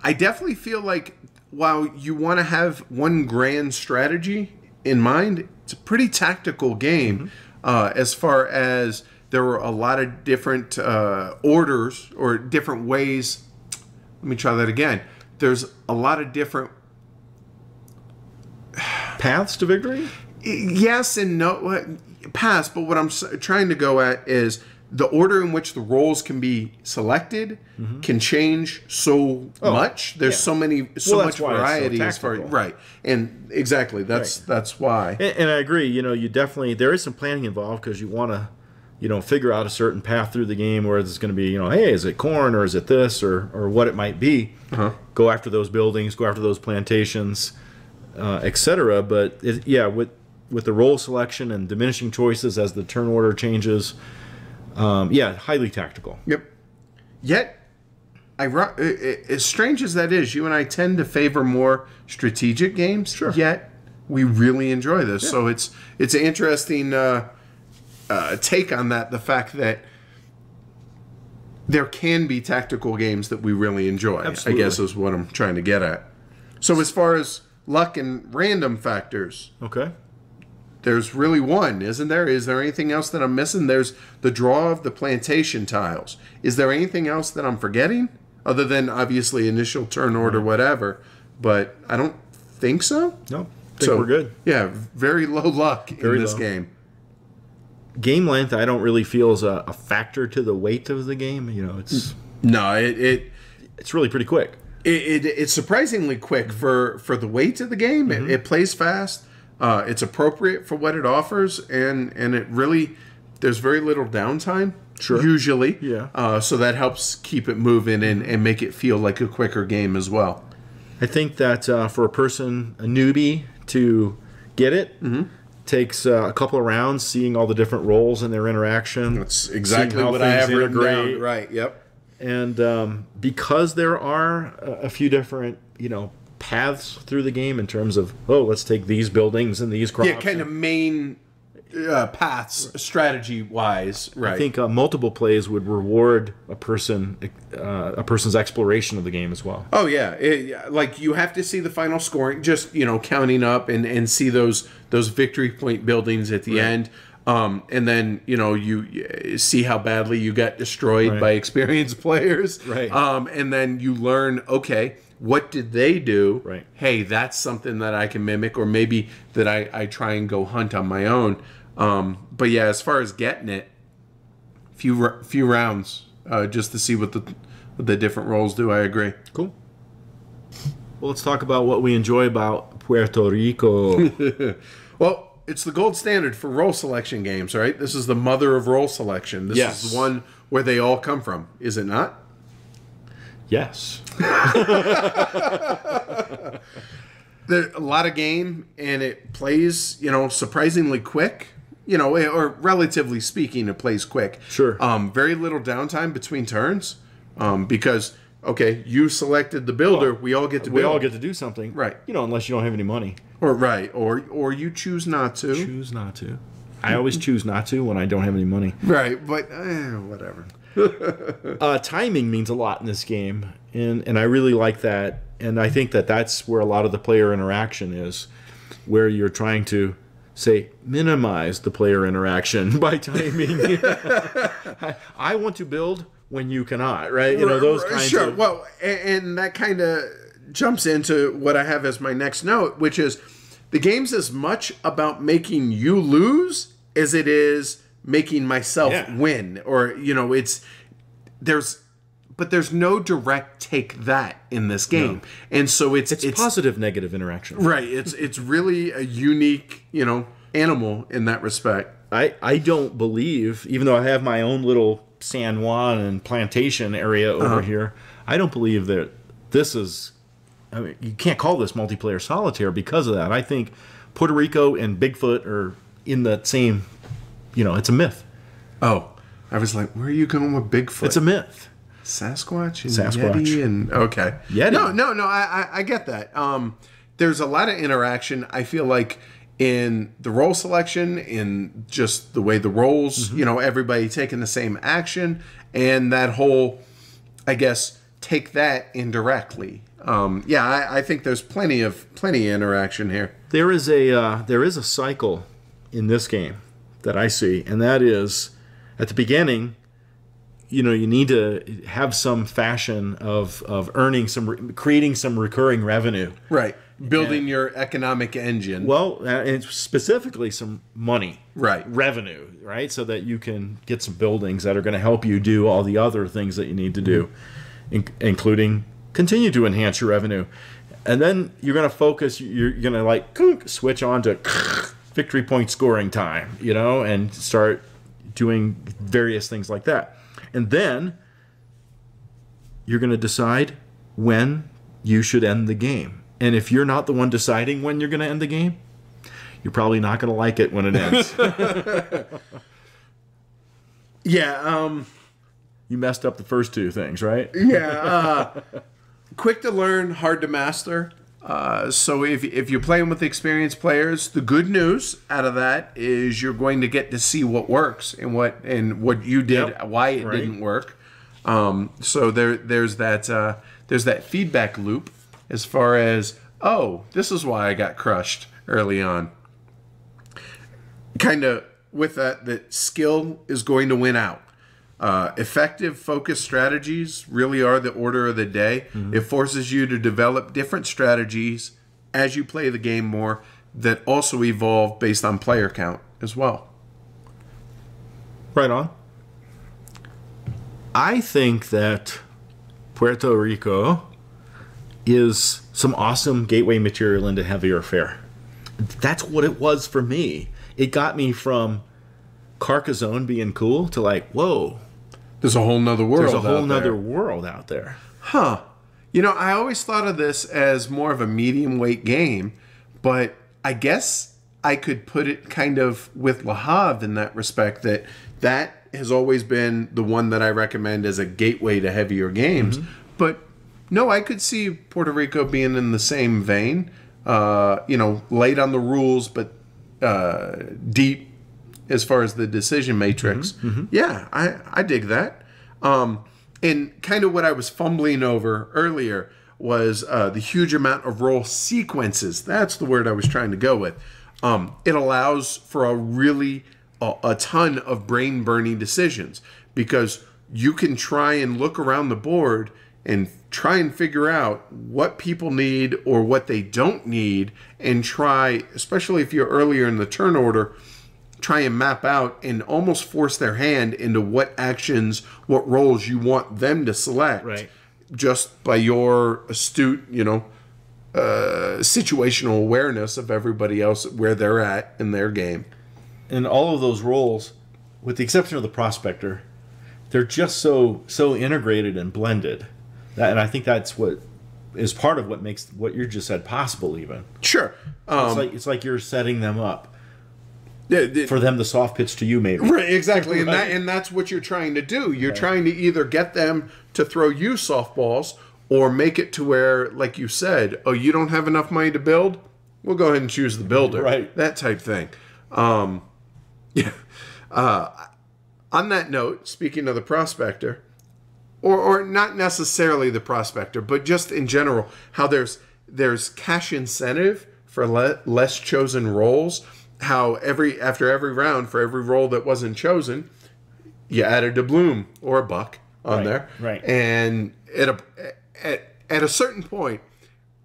Speaker 1: I definitely feel like while you want to have one grand strategy in mind, it's a pretty tactical game as far as there were a lot of different orders or different ways. Let me try that again. There's a lot of different
Speaker 2: paths to victory?
Speaker 1: Yes and no. Paths, but what I'm trying to go at is the order in which the roles can be selected can change so much. There's so much variety as far right. And exactly that's why.
Speaker 2: And I agree. You definitely there is some planning involved because you want to figure out a certain path through the game where it's going to be, hey, is it corn or is it this or what it might be. Go after those buildings, go after those plantations, etc. But with the role selection and diminishing choices as the turn order changes, highly tactical.
Speaker 1: Yep. Yet, as strange as that is, you and I tend to favor more strategic games.
Speaker 2: Sure.
Speaker 1: Yet, we really enjoy this. Yeah. So it's an interesting take on that. The fact that there can be tactical games that we really enjoy.
Speaker 2: Absolutely.
Speaker 1: I guess is what I'm trying to get at. So as far as luck and random factors,
Speaker 2: okay.
Speaker 1: There's really one, isn't there? Is there anything else that I'm missing? There's the draw of the plantation tiles. Is there anything else that I'm forgetting? Other than, obviously, initial turn order, whatever. But I don't think so.
Speaker 2: No, I think we're good.
Speaker 1: Yeah, very low luck in this game.
Speaker 2: Game length, I don't really feel is a factor to the weight of the game. It's...
Speaker 1: No,
Speaker 2: it's really pretty quick.
Speaker 1: It's surprisingly quick for the weight of the game. It plays fast. It's appropriate for what it offers, and it really, there's very little downtime, usually.
Speaker 2: Yeah.
Speaker 1: So that helps keep it moving and make it feel like a quicker game as well.
Speaker 2: I think that for a newbie, to get it, takes a couple of rounds, seeing all the different roles and their interaction.
Speaker 1: That's exactly what I have written down. Right, yep.
Speaker 2: And because there are a few different, paths through the game in terms of let's take these buildings and these crops.
Speaker 1: Yeah, kind of main paths strategy wise. Right.
Speaker 2: I think multiple plays would reward a person's exploration of the game as well.
Speaker 1: Oh yeah, like you have to see the final scoring, just counting up and see those victory point buildings at the end. And then you see how badly you got destroyed by experienced players.
Speaker 2: Right.
Speaker 1: And then you learn, okay, what did they do?
Speaker 2: Right.
Speaker 1: Hey, that's something that I can mimic, or maybe that I try and go hunt on my own. But yeah, as far as getting it, few rounds just to see what the different roles do. I agree.
Speaker 2: Cool. Well, let's talk about what we enjoy about Puerto Rico.
Speaker 1: Well, it's the gold standard for role selection games, right? This is the mother of role selection. This is the one where they all come from, is it not?
Speaker 2: Yes.
Speaker 1: There's a lot of game, and it plays, surprisingly quick. Or relatively speaking, it plays quick.
Speaker 2: Sure.
Speaker 1: Very little downtime between turns, because okay, you selected the builder. We all get to build.
Speaker 2: We all get to do something,
Speaker 1: right?
Speaker 2: Unless you don't have any money,
Speaker 1: or you choose not to.
Speaker 2: Choose not to. I always choose not to when I don't have any money.
Speaker 1: Right, but whatever.
Speaker 2: Timing means a lot in this game, and I really like that. And I think that's where a lot of the player interaction is, where you're trying to minimize the player interaction by timing. I want to build when you cannot, right? Those kinds
Speaker 1: sure.
Speaker 2: of...
Speaker 1: Well, and that kind of jumps into what I have as my next note, which is the game's as much about making you lose as it is making myself win. Or, there's no direct take that in this game. No. And so it's
Speaker 2: positive negative interaction.
Speaker 1: Right. It's really a unique, animal in that respect.
Speaker 2: I don't believe, even though I have my own little San Juan and plantation area over here, I don't believe that this is, you can't call this multiplayer solitaire because of that. I think Puerto Rico and Bigfoot are in the same, it's a myth.
Speaker 1: Oh, I was like, where are you going with Bigfoot?
Speaker 2: It's a myth.
Speaker 1: Sasquatch and Yeti and okay.
Speaker 2: Yeti.
Speaker 1: No, I get that. There's a lot of interaction. I feel like in the role selection, in just the way the roles, everybody taking the same action, and that whole, I guess, take that indirectly. I think there's plenty of interaction here.
Speaker 2: There is a cycle in this game that I see, and that is at the beginning, you need to have some fashion of earning creating some recurring revenue.
Speaker 1: Right. Building your economic engine.
Speaker 2: Well, and specifically some money.
Speaker 1: Right.
Speaker 2: Revenue, right? So that you can get some buildings that are going to help you do all the other things that you need to do, including continue to enhance your revenue. And then you're going to focus, you're going to switch on to victory point scoring time, and start doing various things like that. And then you're going to decide when you should end the game. And if you're not the one deciding when you're going to end the game, you're probably not going to like it when it ends. You messed up the first two things, right?
Speaker 1: Yeah. Quick to learn, hard to master. So if you're playing with experienced players, the good news out of that is you're going to get to see what works and what you did, why it didn't work. So there's that feedback loop as far as, this is why I got crushed early on. Kind of with that skill is going to win out. Effective focused strategies really are the order of the day. Mm-hmm. It forces you to develop different strategies as you play the game more that also evolve based on player count as well.
Speaker 2: Right on. I think that Puerto Rico is some awesome gateway material into heavier fare. That's what it was for me. It got me from Carcassonne being cool to whoa.
Speaker 1: There's a whole nother world.
Speaker 2: There's a whole nother world out there.
Speaker 1: Huh. I always thought of this as more of a medium weight game, but I guess I could put it kind of with Le Havre in that respect, that has always been the one that I recommend as a gateway to heavier games. Mm-hmm. But no, I could see Puerto Rico being in the same vein. Light on the rules, but deep as far as the decision matrix. Mm-hmm. Mm-hmm. Yeah, I dig that. And kind of what I was fumbling over earlier was the huge amount of role sequences. That's the word I was trying to go with. It allows for a ton of brain-burning decisions because you can try and look around the board and try and figure out what people need or what they don't need and try, especially if you're earlier in the turn order, try and map out and almost force their hand into what actions, what roles you want them to select.
Speaker 2: Right.
Speaker 1: Just by your astute, situational awareness of everybody else, where they're at in their game.
Speaker 2: And all of those roles, with the exception of the prospector, they're just so integrated and blended. And I think that's what is part of what makes what you just said possible even.
Speaker 1: Sure.
Speaker 2: It's like you're setting them up. for them to soft pitch to you, maybe.
Speaker 1: Right, exactly, and that's what you're trying to do. You're trying to either get them to throw you softballs or make it to where, like you said, oh, you don't have enough money to build? We'll go ahead and choose the builder.
Speaker 2: Right.
Speaker 1: That type thing. Yeah. On that note, speaking of the prospector, or not necessarily the prospector, but just in general, how there's cash incentive for less chosen roles. How after every round, for every role that wasn't chosen, you added a bloom or a buck on there.
Speaker 2: Right.
Speaker 1: And at a certain point,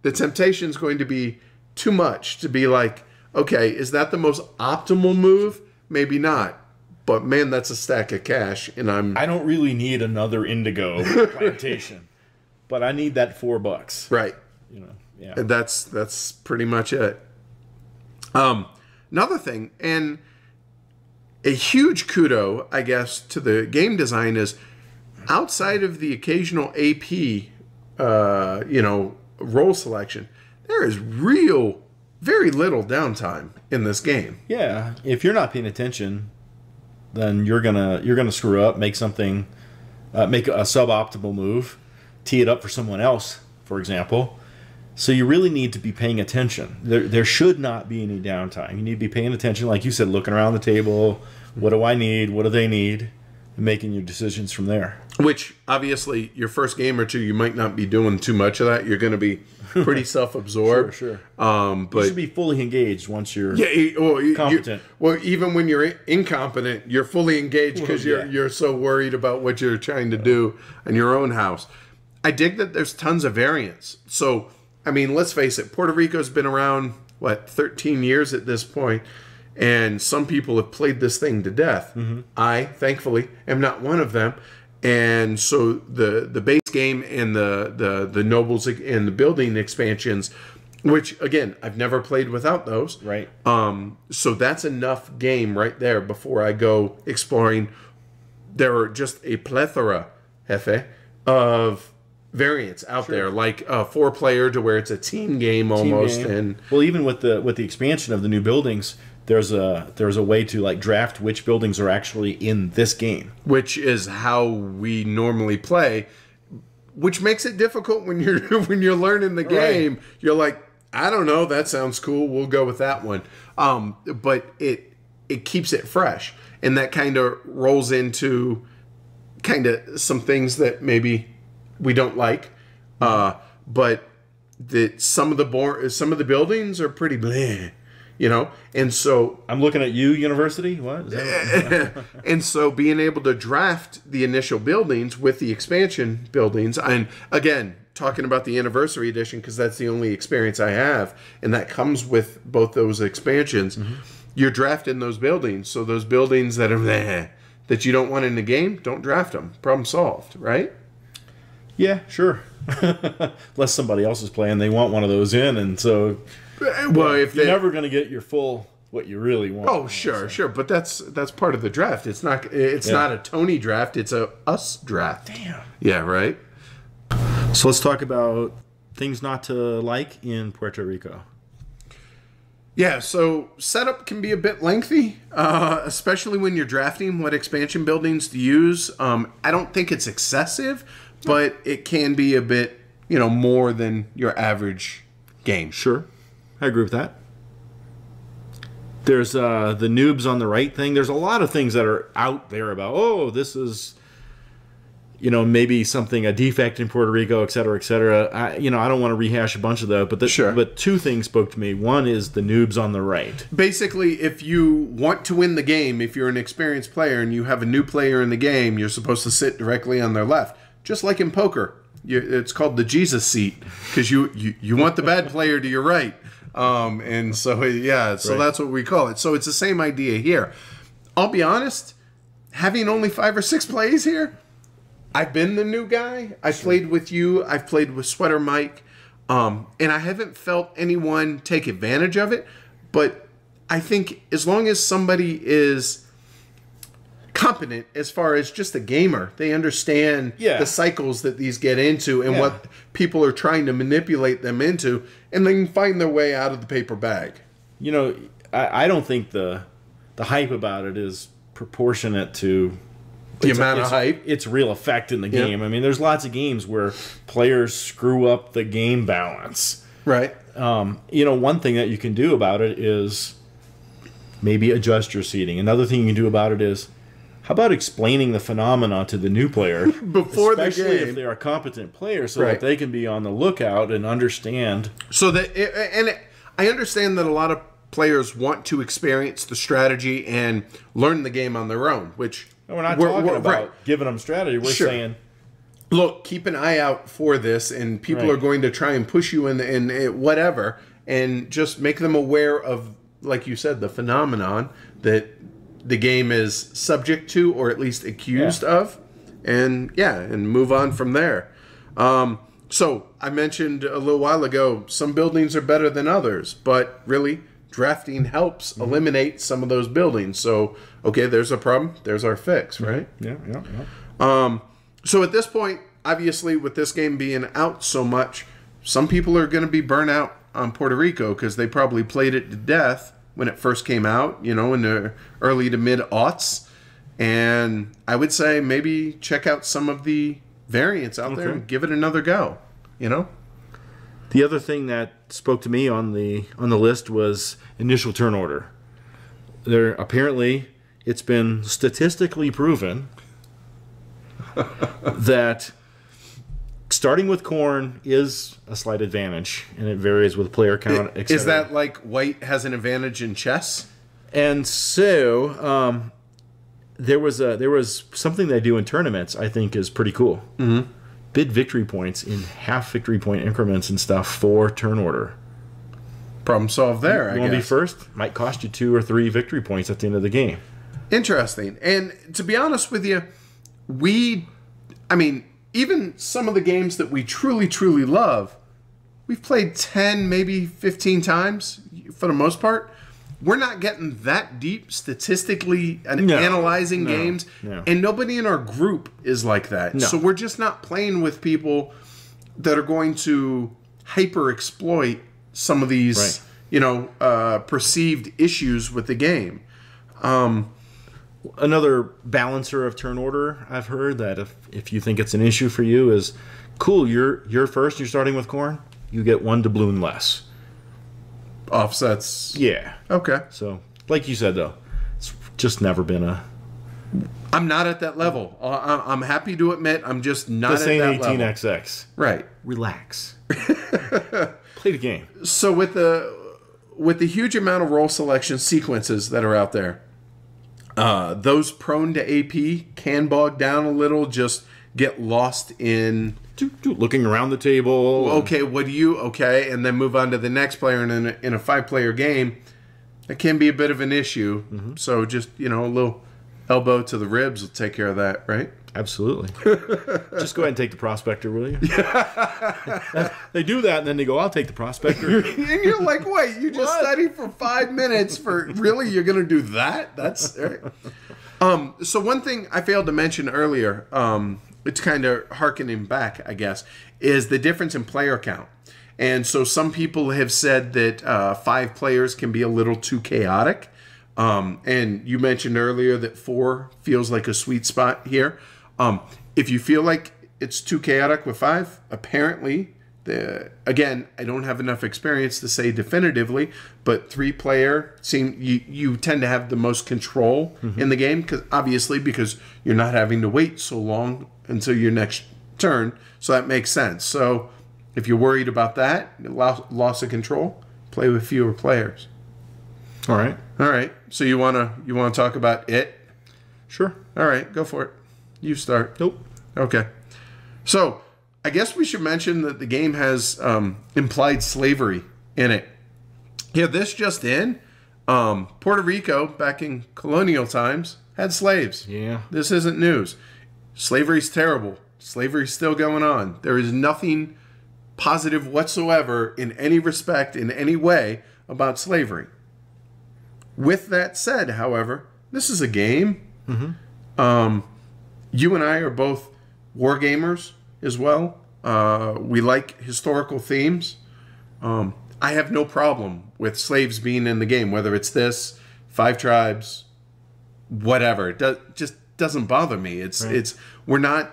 Speaker 1: the temptation is going to be too much to be like, okay, is that the most optimal move? Maybe not. But man, that's a stack of cash, and
Speaker 2: I don't really need another indigo plantation, but I need that $4.
Speaker 1: Right.
Speaker 2: Yeah.
Speaker 1: And that's pretty much it. Another thing, and a huge kudo, I guess, to the game design is outside of the occasional AP, role selection, there is very little downtime in this game.
Speaker 2: Yeah. If you're not paying attention, then you're gonna screw up, make a suboptimal move, tee it up for someone else, for example. So you really need to be paying attention. There should not be any downtime. You need to be paying attention, like you said, looking around the table. What do I need? What do they need? And making your decisions from there.
Speaker 1: Which, obviously, your first game or two, you might not be doing too much of that. You're going to be pretty self-absorbed.
Speaker 2: Sure.
Speaker 1: But
Speaker 2: you should be fully engaged once you're competent.
Speaker 1: Even when you're incompetent, you're fully engaged because you're so worried about what you're trying to do in your own house. I dig that there's tons of variants. So, I mean, let's face it, Puerto Rico's been around, 13 years at this point, and some people have played this thing to death. Mm-hmm. I, thankfully, am not one of them. And so the base game and the nobles and the building expansions, which, again, I've never played without those.
Speaker 2: Right.
Speaker 1: So that's enough game right there before I go exploring. There are just a plethora, Jefe, of variants out there, like a 4-player to where it's a team game almost. And
Speaker 2: well, even with the expansion of the new buildings, there's a way to like draft which buildings are actually in this game,
Speaker 1: which is how we normally play, which makes it difficult when you're learning the game. Right. You're like, I don't know, that sounds cool, we'll go with that one. But it keeps it fresh, and that kind of rolls into kind of some things that maybe we don't like, but that some of the buildings are pretty bleh, and so
Speaker 2: I'm looking at you, University. What? Is that
Speaker 1: and so being able to draft the initial buildings with the expansion buildings, and again talking about the anniversary edition because that's the only experience I have, and that comes with both those expansions. Mm-hmm. You're drafting those buildings, so those buildings that are bleh, that you don't want in the game, don't draft them. Problem solved, right?
Speaker 2: Yeah, sure. Unless somebody else is playing, they want one of those in, and so if you're never going to get your full what you really want.
Speaker 1: Oh, sure, but that's part of the draft. It's not a Tony draft. It's a us draft.
Speaker 2: Damn.
Speaker 1: Yeah, right.
Speaker 2: So let's talk about things not to like in Puerto Rico.
Speaker 1: Yeah, so setup can be a bit lengthy, especially when you're drafting what expansion buildings to use. I don't think it's excessive, but it can be a bit, more than your average game.
Speaker 2: Sure. I agree with that. There's the noobs on the right thing. There's a lot of things that are out there about, this is, maybe a defect in Puerto Rico, et cetera, et cetera. I don't want to rehash a bunch of that, but two things spoke to me. One is the noobs on the right.
Speaker 1: Basically, if you want to win the game, if you're an experienced player and you have a new player in the game, you're supposed to sit directly on their left. Just like in poker, it's called the Jesus seat because you want the bad player to your right, and so that's what we call it. So it's the same idea here. I'll be honest, having only 5 or 6 plays here, I've been the new guy. I've played with you. I've played with Sweater Mike, and I haven't felt anyone take advantage of it. But I think as long as somebody is competent as far as just a gamer, they understand the cycles that these get into and what people are trying to manipulate them into, and they can find their way out of the paper bag.
Speaker 2: I don't think the the hype about it is proportionate to
Speaker 1: the amount of hype.
Speaker 2: Its real effect in the game. I mean, there's lots of games where players screw up the game balance.
Speaker 1: Right.
Speaker 2: One thing that you can do about it is maybe adjust your seating. Another thing you can do about it is, how about explaining the phenomena to the new player
Speaker 1: before the game,
Speaker 2: especially if they are a competent player, so that they can be on the lookout and understand.
Speaker 1: So I understand that a lot of players want to experience the strategy and learn the game on their own, which
Speaker 2: we're not talking about giving them strategy. We're saying,
Speaker 1: look, keep an eye out for this, and people are going to try and push you in whatever, and just make them aware of, like you said, the phenomenon that the game is subject to, or at least accused of, and move on from there. So I mentioned a little while ago, some buildings are better than others, but really drafting helps eliminate some of those buildings. So, okay, there's a problem, there's our fix, right?
Speaker 2: Yeah.
Speaker 1: So at this point, obviously, with this game being out so much, some people are going to be burnt out on Puerto Rico because they probably played it to death when it first came out, in the early to mid-aughts. And I would say maybe check out some of the variants out there and give it another go,
Speaker 2: The other thing that spoke to me on the list was initial turn order. Apparently, it's been statistically proven that starting with corn is a slight advantage, and it varies with player count, etc.
Speaker 1: Is that like white has an advantage in chess?
Speaker 2: And so there was something they do in tournaments I think is pretty cool.
Speaker 1: Mm-hmm.
Speaker 2: Bid victory points in half victory point increments and stuff for turn order.
Speaker 1: Problem solved there, I guess.
Speaker 2: You want to be first? Might cost you 2 or 3 victory points at the end of the game.
Speaker 1: Interesting. And to be honest with you, even some of the games that we truly, truly love, we've played 10, maybe 15 times for the most part. We're not getting that deep statistically analyzing games, and nobody in our group is like that. No. So we're just not playing with people that are going to hyper exploit some of these, perceived issues with the game.
Speaker 2: Another balancer of turn order I've heard that if you think it's an issue for you is, cool, you're first, you're starting with corn, you get 1 doubloon less.
Speaker 1: Offsets.
Speaker 2: Yeah.
Speaker 1: Okay.
Speaker 2: So, like you said, though, it's just never been
Speaker 1: I'm not at that level. I'm happy to admit I'm just not at that level.
Speaker 2: This ain't 18XX.
Speaker 1: Right.
Speaker 2: Relax. Play the game.
Speaker 1: So with the huge amount of role selection sequences that are out there, those prone to AP can bog down a little, just get lost in
Speaker 2: looking around the table.
Speaker 1: Okay, and then move on to the next player. And in a 5-player game, that can be a bit of an issue. Mm-hmm. So just, a little elbow to the ribs will take care of that, right?
Speaker 2: Absolutely. Just go ahead and take the prospector, will you? They do that, and then they go, I'll take the prospector.
Speaker 1: And you're like, wait, you just studied for 5 minutes for, really? You're going to do that? That's all right. So one thing I failed to mention earlier, it's kind of hearkening back, I guess, is the difference in player count. And so some people have said that 5 players can be a little too chaotic. And you mentioned earlier that 4 feels like a sweet spot here. If you feel like it's too chaotic with 5, apparently, again, I don't have enough experience to say definitively, but 3-player you tend to have the most control in the game, because you're not having to wait so long until your next turn. So that makes sense. So if you're worried about that, loss of control, play with fewer players.
Speaker 2: All right.
Speaker 1: So you wanna talk about it?
Speaker 2: Sure.
Speaker 1: All right, go for it. You start.
Speaker 2: Nope.
Speaker 1: Okay. So I guess we should mention that the game has implied slavery in it. Yeah, this just in. Puerto Rico, back in colonial times, had slaves.
Speaker 2: Yeah.
Speaker 1: This isn't news. Slavery's terrible. Slavery's still going on. There is nothing positive whatsoever in any respect, in any way, about slavery. With that said, however, this is a game. Mm-hmm. You and I are both war gamers as well. We like historical themes. I have no problem with slaves being in the game, whether it's this, 5 tribes, whatever. Just doesn't bother me. We're not.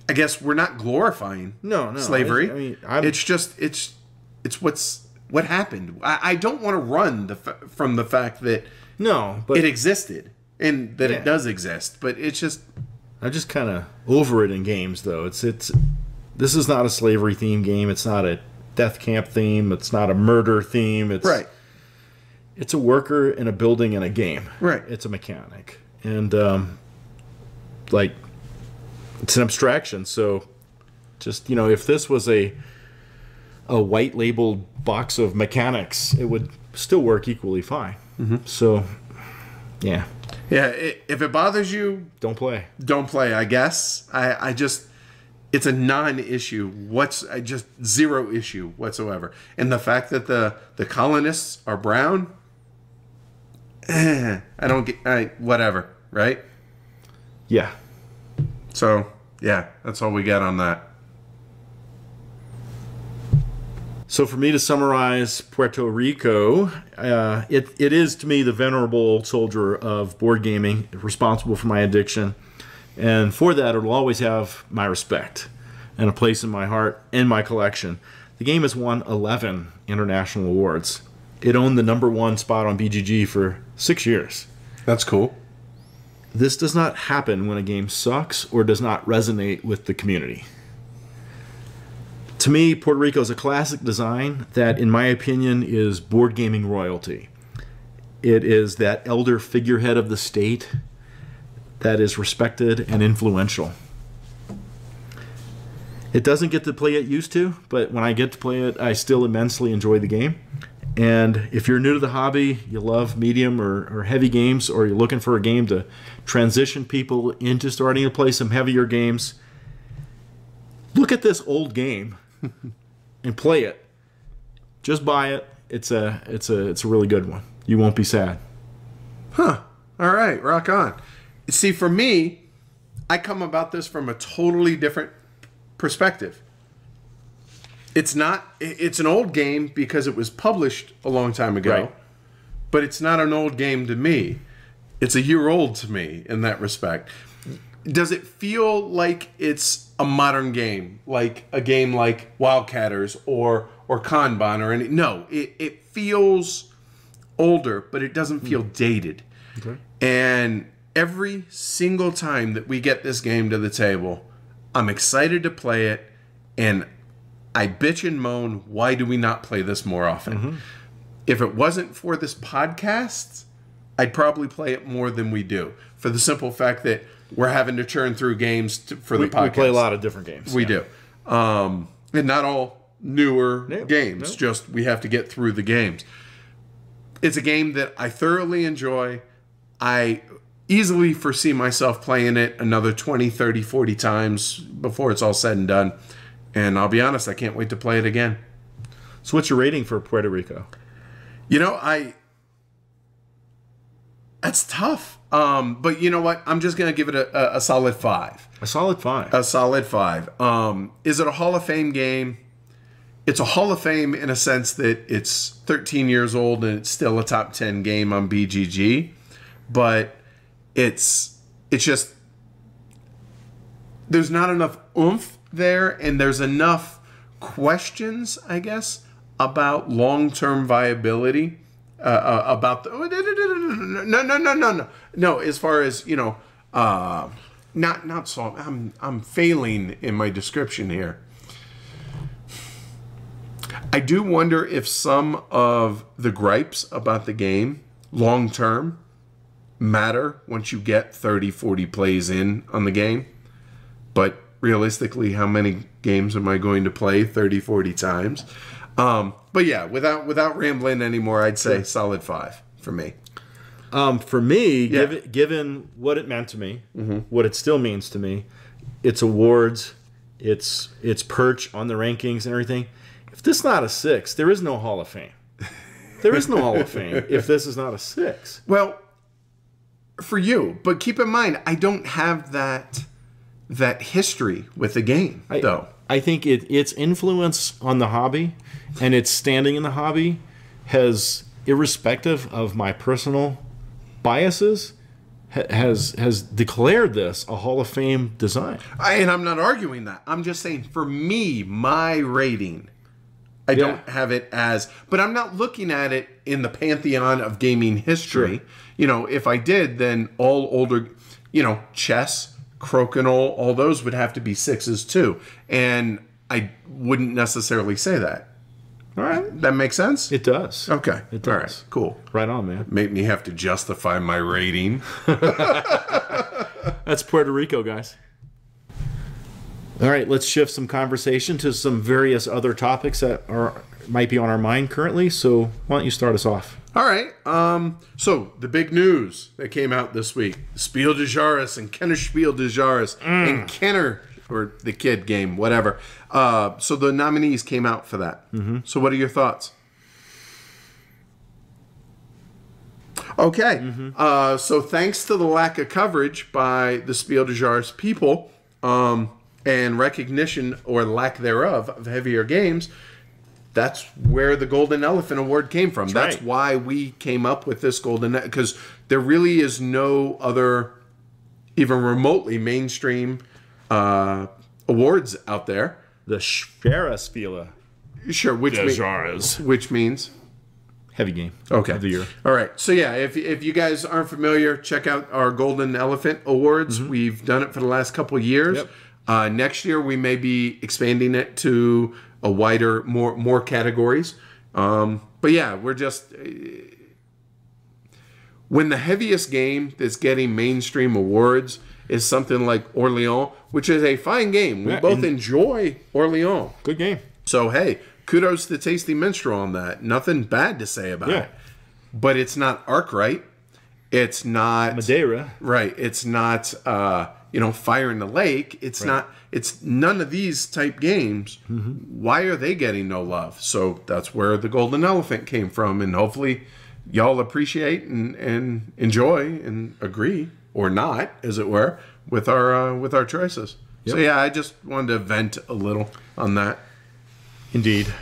Speaker 1: I guess we're not glorifying slavery. It's what happened. I don't want to run from the fact that but it existed and that it does exist. But it's just
Speaker 2: I'm just kind of over it in games, though. This is not a slavery theme game. It's not a death camp theme. It's not a murder theme. It's It's a worker in a building in a game.
Speaker 1: Right.
Speaker 2: It's a mechanic, and it's an abstraction. So, just if this was a white labeled box of mechanics, it would still work equally fine. So, yeah.
Speaker 1: Yeah, if it bothers you,
Speaker 2: don't play.
Speaker 1: Don't play, I guess. I just, it's a non-issue. Just zero issue whatsoever. And the fact that the colonists are brown, I don't get, whatever, right?
Speaker 2: Yeah.
Speaker 1: So, yeah, that's all we got on that.
Speaker 2: So for me to summarize Puerto Rico, it is to me the venerable old soldier of board gaming, responsible for my addiction. And for that, it will always have my respect and a place in my heart and my collection. The game has won 11 international awards. It owned the #1 spot on BGG for 6 years.
Speaker 1: That's cool.
Speaker 2: This does not happen when a game sucks or does not resonate with the community. To me, Puerto Rico is a classic design that, in my opinion, is board gaming royalty. It is that elder figurehead of the state that is respected and influential. It doesn't get to play it used to, but when I get to play it, I still immensely enjoy the game. And if you're new to the hobby, you love medium or heavy games, or you're looking for a game to transition people into starting to play some heavier games, look at this old game and play it. Just buy it. It's a really good one. You won't be sad.
Speaker 1: Huh. All right. Rock on. See, for me, I come about this from a totally different perspective. It's an old game because it was published a long time ago,
Speaker 2: right.
Speaker 1: But it's not an old game to me. It's a year old to me in that respect. Does it feel like it's a modern game, like a game like Wildcatters or Kanban or any? No, it feels older, but it doesn't feel dated.
Speaker 2: Okay.
Speaker 1: And every single time that we get this game to the table, I'm excited to play it, and I bitch and moan, why do we not play this more often? If it wasn't for this podcast, I'd probably play it more than we do, for the simple fact that we're having to churn through games for the podcast.
Speaker 2: We play a lot of different games.
Speaker 1: We do. And not all newer games,
Speaker 2: Nope.
Speaker 1: just we have to get through the games. It's a game that I thoroughly enjoy. I easily foresee myself playing it another 20, 30, 40 times before it's all said and done. And I'll be honest, I can't wait to play it again.
Speaker 2: So what's your rating for Puerto Rico?
Speaker 1: That's tough. But you know what? I'm just going to give it a solid 5.
Speaker 2: A solid 5.
Speaker 1: A solid 5. Is it a Hall of Fame game? It's a Hall of Fame in a sense that it's 13 years old and it's still a top 10 game on BGG. But it's just, there's not enough oomph there, and there's enough questions, I guess, about long-term viability, about the no. As far as not so. I'm failing in my description here. I do wonder if some of the gripes about the game long-term matter once you get 30, 40 plays in on the game, but realistically, how many games am I going to play 30, 40 times? But yeah, without rambling anymore, I'd say solid 5 for me.
Speaker 2: For me, given what it meant to me, what it still means to me, its awards, its perch on the rankings and everything, if this is not a 6, there is no Hall of Fame. There is no Hall of Fame if this is not a 6.
Speaker 1: Well, for you, but keep in mind, I don't have that history with the game, though.
Speaker 2: I think its influence on the hobby and its standing in the hobby has irrespective of my personal biases, has declared this a Hall of Fame design.
Speaker 1: And I'm not arguing that. I'm just saying, for me, my rating, I don't have it as, but I'm not looking at it in the pantheon of gaming history.
Speaker 2: Sure.
Speaker 1: You know, if I did, then all older, you know, chess, crokinole, all those would have to be 6s too. And I wouldn't necessarily say that. All right. That makes sense?
Speaker 2: It does.
Speaker 1: Okay.
Speaker 2: It does.
Speaker 1: All right. Cool.
Speaker 2: Right on, man.
Speaker 1: Make me have to justify my rating.
Speaker 2: That's Puerto Rico, guys. All right, let's shift some conversation to some various other topics that might be on our mind currently. So why don't you start us off?
Speaker 1: All right. So the big news that came out this week: Spiel des Jahres and Kenner Spiel des Jahres and Kenner, or the kid game, whatever. So the nominees came out for that. Mm-hmm. So what are your thoughts? Okay. Mm-hmm. So thanks to the lack of coverage by the Spiel des Jahres people, and recognition or lack thereof of heavier games, that's where the Golden Elephant Award came from. That's why we came up with this Golden, because there really is no other, even remotely mainstream awards out there.
Speaker 2: The Schwerspiele.
Speaker 1: Sure, which means
Speaker 2: heavy game.
Speaker 1: Okay.
Speaker 2: Of the year.
Speaker 1: All right. So yeah, if you guys aren't familiar, check out our Golden Elephant Awards. Mm-hmm. We've done it for the last couple of years.
Speaker 2: Yep.
Speaker 1: Next year we may be expanding it to a wider, more categories. But yeah, we're just, when the heaviest game that's getting mainstream awards is something like Orléans, which is a fine game. We both enjoy Orléans.
Speaker 2: Good game.
Speaker 1: So hey, kudos to Tasty Minstrel on that. Nothing bad to say about it. But it's not Arkwright. It's not
Speaker 2: Madeira.
Speaker 1: Right. It's not Fire in the Lake. It's not. It's none of these type games. Mm-hmm. Why are they getting no love? So that's where the Golden Elephant came from, and hopefully y'all appreciate and enjoy and agree or not, as it were, with our choices. Yep. So yeah, I just wanted to vent a little on that.
Speaker 2: Indeed.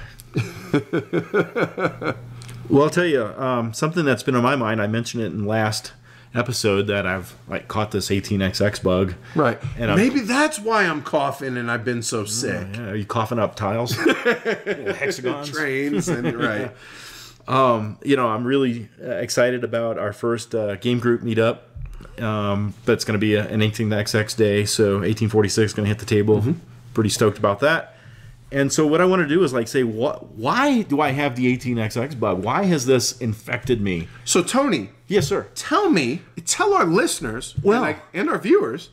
Speaker 2: Well, I'll tell you something that's been on my mind. I mentioned it in last episode that I've caught this 18xx bug.
Speaker 1: Right. And maybe that's why I'm coughing and I've been so sick.
Speaker 2: Yeah. Are you coughing up tiles? Hexagons?
Speaker 1: Trains. And, right.
Speaker 2: I'm really excited about our first game group meetup. That's going to be an 18xx day. So 1846 is going to hit the table. Mm-hmm. Pretty stoked about that. And so what I want to do is say, why do I have the 18xx bug? Why has this infected me?
Speaker 1: So Tony.
Speaker 2: Yes, sir.
Speaker 1: Tell our listeners and our viewers,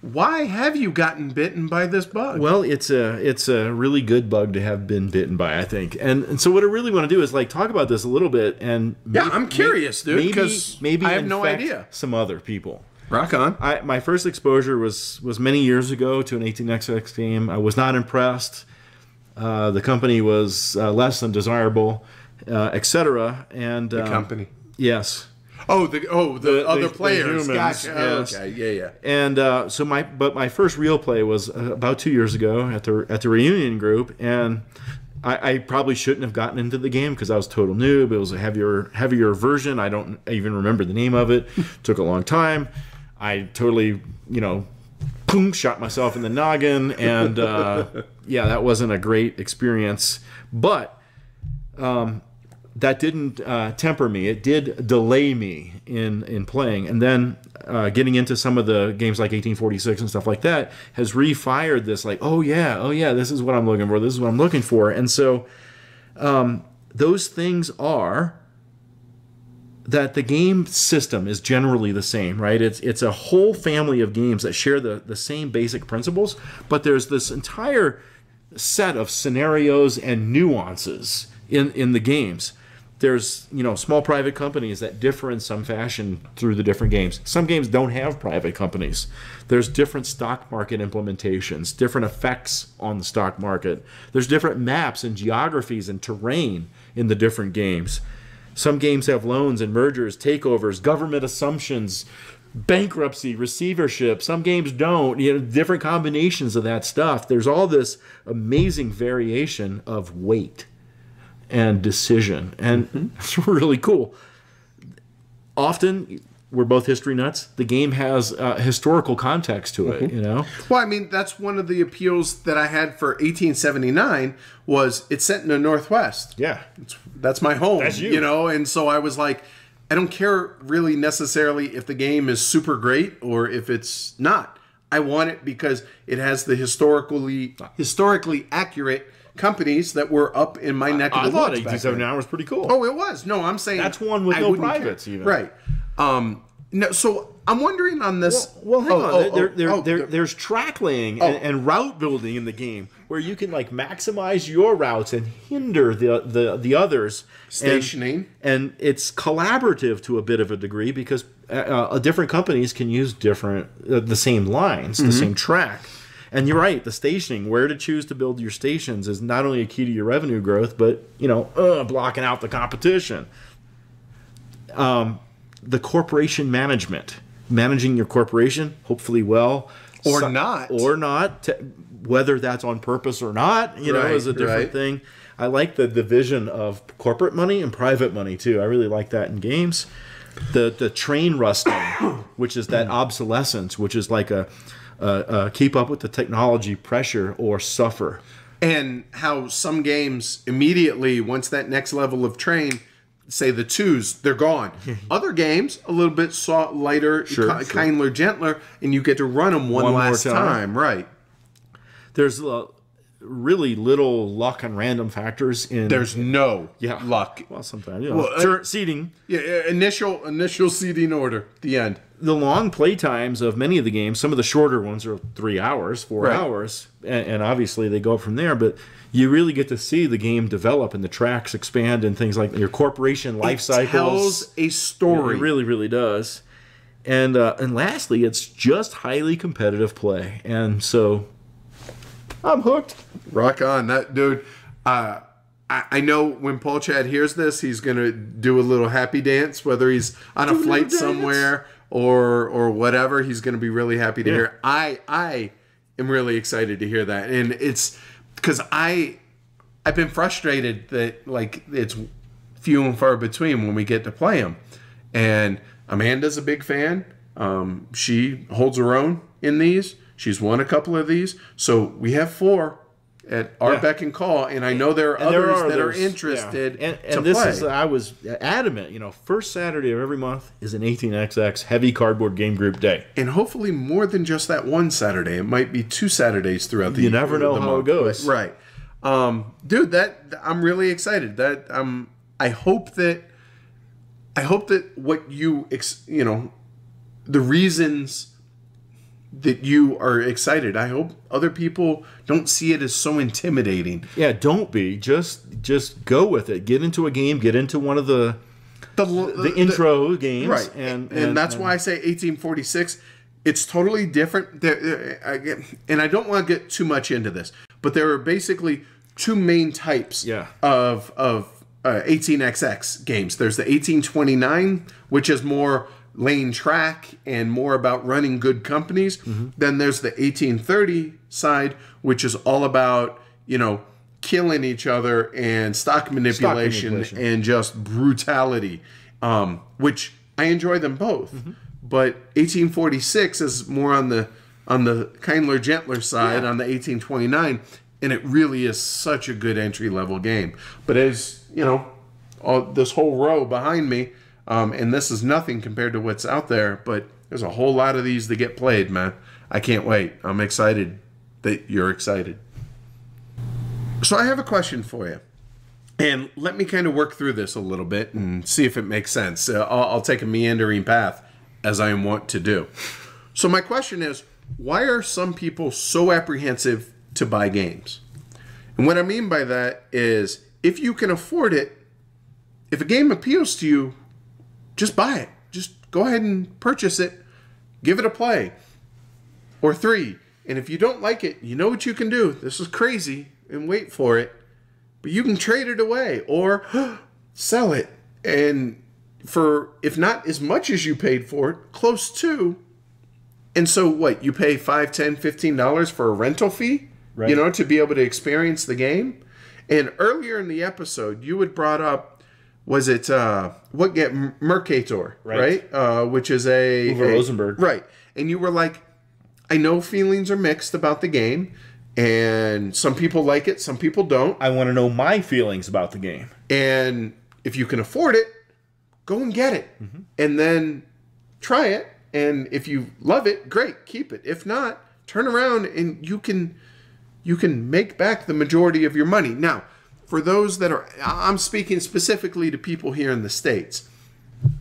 Speaker 1: why have you gotten bitten by this bug?
Speaker 2: Well, it's a really good bug to have been bitten by, I think. And so what I really want to do is talk about this a little bit. And
Speaker 1: I'm curious, dude, because
Speaker 2: maybe
Speaker 1: I have no idea.
Speaker 2: Some other people.
Speaker 1: Rock on.
Speaker 2: My first exposure was many years ago to an 18xx game. I was not impressed. The company was less than desirable, etc. And
Speaker 1: the company,
Speaker 2: yes.
Speaker 1: The other players.
Speaker 2: The humans,
Speaker 1: gotcha.
Speaker 2: Yes.
Speaker 1: Okay, yeah.
Speaker 2: And so my first real play was about 2 years ago at the reunion group, and I probably shouldn't have gotten into the game because I was a total noob. It was a heavier version. I don't even remember the name of it. Took a long time. I totally boom, shot myself in the noggin, and that wasn't a great experience. But that didn't temper me. It did delay me in playing. And then getting into some of the games like 1846 and stuff like that has refired this oh yeah, this is what I'm looking for. This is what I'm looking for. And so those things are that the game system is generally the same, right? It's a whole family of games that share the same basic principles, but there's this entire set of scenarios and nuances in the games. There's small private companies that differ in some fashion through the different games. Some games don't have private companies. There's different stock market implementations, different effects on the stock market. There's different maps and geographies and terrain in the different games. Some games have loans and mergers, takeovers, government assumptions, bankruptcy, receivership. Some games don't. Different combinations of that stuff. There's all this amazing variation of weight. and decision. And it's really cool. Often, we're both history nuts. The game has historical context to it, you know?
Speaker 1: Well, I mean, that's one of the appeals that I had for 1879 was it's set in the Northwest.
Speaker 2: Yeah.
Speaker 1: That's my home,
Speaker 2: That's you.
Speaker 1: know? And so I was like, I don't care really necessarily if the game is super great or if it's not. I want it because it has the historically accurate companies that were up in my neck of the
Speaker 2: I thought
Speaker 1: woods back
Speaker 2: 1879 was pretty cool.
Speaker 1: Oh, it was. No, I'm saying
Speaker 2: That's one with
Speaker 1: I
Speaker 2: no
Speaker 1: wouldn't care.
Speaker 2: privates even.
Speaker 1: Right. No, so I'm wondering on this.
Speaker 2: Well, hang on. There's track laying and route building in the game where you can like maximize your routes and hinder the others.
Speaker 1: Stationing.
Speaker 2: And it's collaborative to a bit of a degree because different companies can use the same lines, the same track. And you're right, the stationing, where to choose to build your stations is not only a key to your revenue growth, but, blocking out the competition. The corporation management. Managing your corporation, hopefully well.
Speaker 1: Or not.
Speaker 2: Whether that's on purpose or not, is a different thing. I like the division of corporate money and private money, too. I really like that in games. The train rusting, which is that obsolescence, which is like a keep up with the technology pressure or suffer.
Speaker 1: And how some games immediately, once that next level of train, say the twos, they're gone. Other games, a little bit lighter, kindler, gentler, and you get to run them one last time. Right.
Speaker 2: There's really little luck and random factors in.
Speaker 1: There's no luck.
Speaker 2: Well, sometimes seeding.
Speaker 1: Yeah, initial seeding order. The end.
Speaker 2: The long play times of many of the games, some of the shorter ones are 3 hours, 4 hours, and obviously they go up from there. But you really get to see the game develop and the tracks expand and things like your corporation life cycles. It
Speaker 1: tells a story.
Speaker 2: It really, really does. And lastly, it's just highly competitive play, and so I'm hooked.
Speaker 1: Rock on, that dude. I know when Paul Chad hears this, he's gonna do a little happy dance, whether he's on a flight somewhere or whatever. He's gonna be really happy to hear. I am really excited to hear that, and it's because I've been frustrated that like it's few and far between when we get to play them. And Amanda's a big fan. She holds her own in these. She's won a couple of these, so we have 4 at our beck and call, and I know there are others that are interested to
Speaker 2: this
Speaker 1: play.
Speaker 2: Is I was adamant, first Saturday of every month is an 18XX heavy cardboard game group day.
Speaker 1: And hopefully more than just that one Saturday. It might be 2 Saturdays throughout the
Speaker 2: year. You never know how it goes.
Speaker 1: Right. Dude, I'm really excited. I hope that what you the reasons that you are excited. I hope other people don't see it as so intimidating.
Speaker 2: Yeah, don't be. Just go with it. Get into a game. Get into one of the intro games.
Speaker 1: Right. And that's why I say 1846. It's totally different. And I don't want to get too much into this, but there are basically 2 main types of 18XX games. There's the 1829, which is more lane track and more about running good companies. Then there's the 1830 side, which is all about, killing each other and stock manipulation and just brutality, which I enjoy them both. But 1846 is more on the kindler, gentler side on the 1829, and it really is such a good entry-level game. But as, this whole row behind me, and this is nothing compared to what's out there, but there's a whole lot of these that get played, man. I can't wait. I'm excited that you're excited. So I have a question for you. And let me kind of work through this a little bit and see if it makes sense. I'll take a meandering path, as I am wont to do. So my question is, why are some people so apprehensive to buy games? And what I mean by that is, if you can afford it, if a game appeals to you, just buy it. Just go ahead and purchase it. Give it a play. Or 3. And if you don't like it, you know what you can do. This is crazy, and wait for it. But you can trade it away or sell it. And for, if not as much as you paid for it, close to. And so what? You pay $5, $10, $15 for a rental fee? Right. To be able to experience the game? And earlier in the episode, you had brought up, was it Mercator, right? Which is
Speaker 2: Uwe Rosenberg.
Speaker 1: Right. And you were like, I know feelings are mixed about the game, and some people like it, some people don't.
Speaker 2: I want to know my feelings about the game.
Speaker 1: And if you can afford it, go and get it. Mm-hmm. And then try it. And if you love it, great, keep it. If not, turn around and you can make back the majority of your money. Now, for those that are, I'm speaking specifically to people here in the States.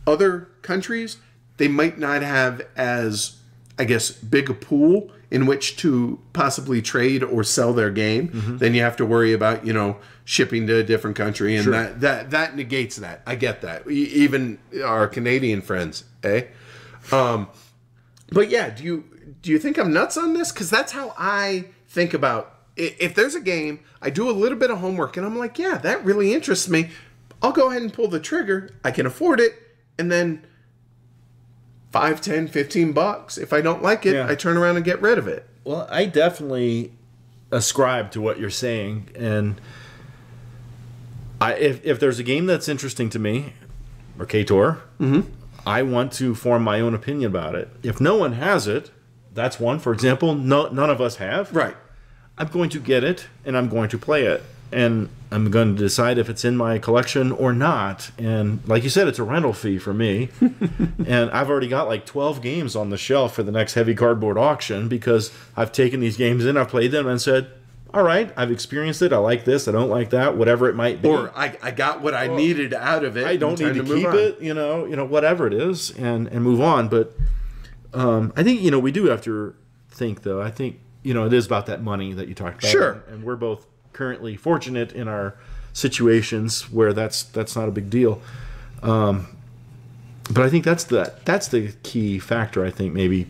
Speaker 1: Other countries, they might not have as, I guess, big a pool in which to possibly trade or sell their game. Mm-hmm. Then you have to worry about, shipping to a different country, and sure. that negates that. I get that. Even our Canadian friends, eh? But yeah, do you think I'm nuts on this? Because that's how I think about. If there's a game, I do a little bit of homework, and I'm like, yeah, that really interests me. I'll go ahead and pull the trigger. I can afford it, and then $5, $10, $15. If I don't like it, I turn around and get rid of it.
Speaker 2: Well, I definitely ascribe to what you're saying, and if there's a game that's interesting to me, Mercator, mm-hmm. I want to form my own opinion about it. If no one has it, that's one. For example, none of us have.
Speaker 1: Right.
Speaker 2: I'm going to get it, and I'm going to play it. And I'm going to decide if it's in my collection or not. And like you said, it's a rental fee for me. And I've already got like 12 games on the shelf for the next heavy cardboard auction because I've taken these games in, I've played them, and said, all right, I've experienced it. I like this. I don't like that. Whatever it might be.
Speaker 1: Or I got what I needed out of it.
Speaker 2: I don't need to keep it. Whatever it is, and move on. But I think we do have to think, though. I think it is about that money that you talked about.
Speaker 1: Sure.
Speaker 2: And we're both currently fortunate in our situations where that's not a big deal. But I think that's the key factor. I think maybe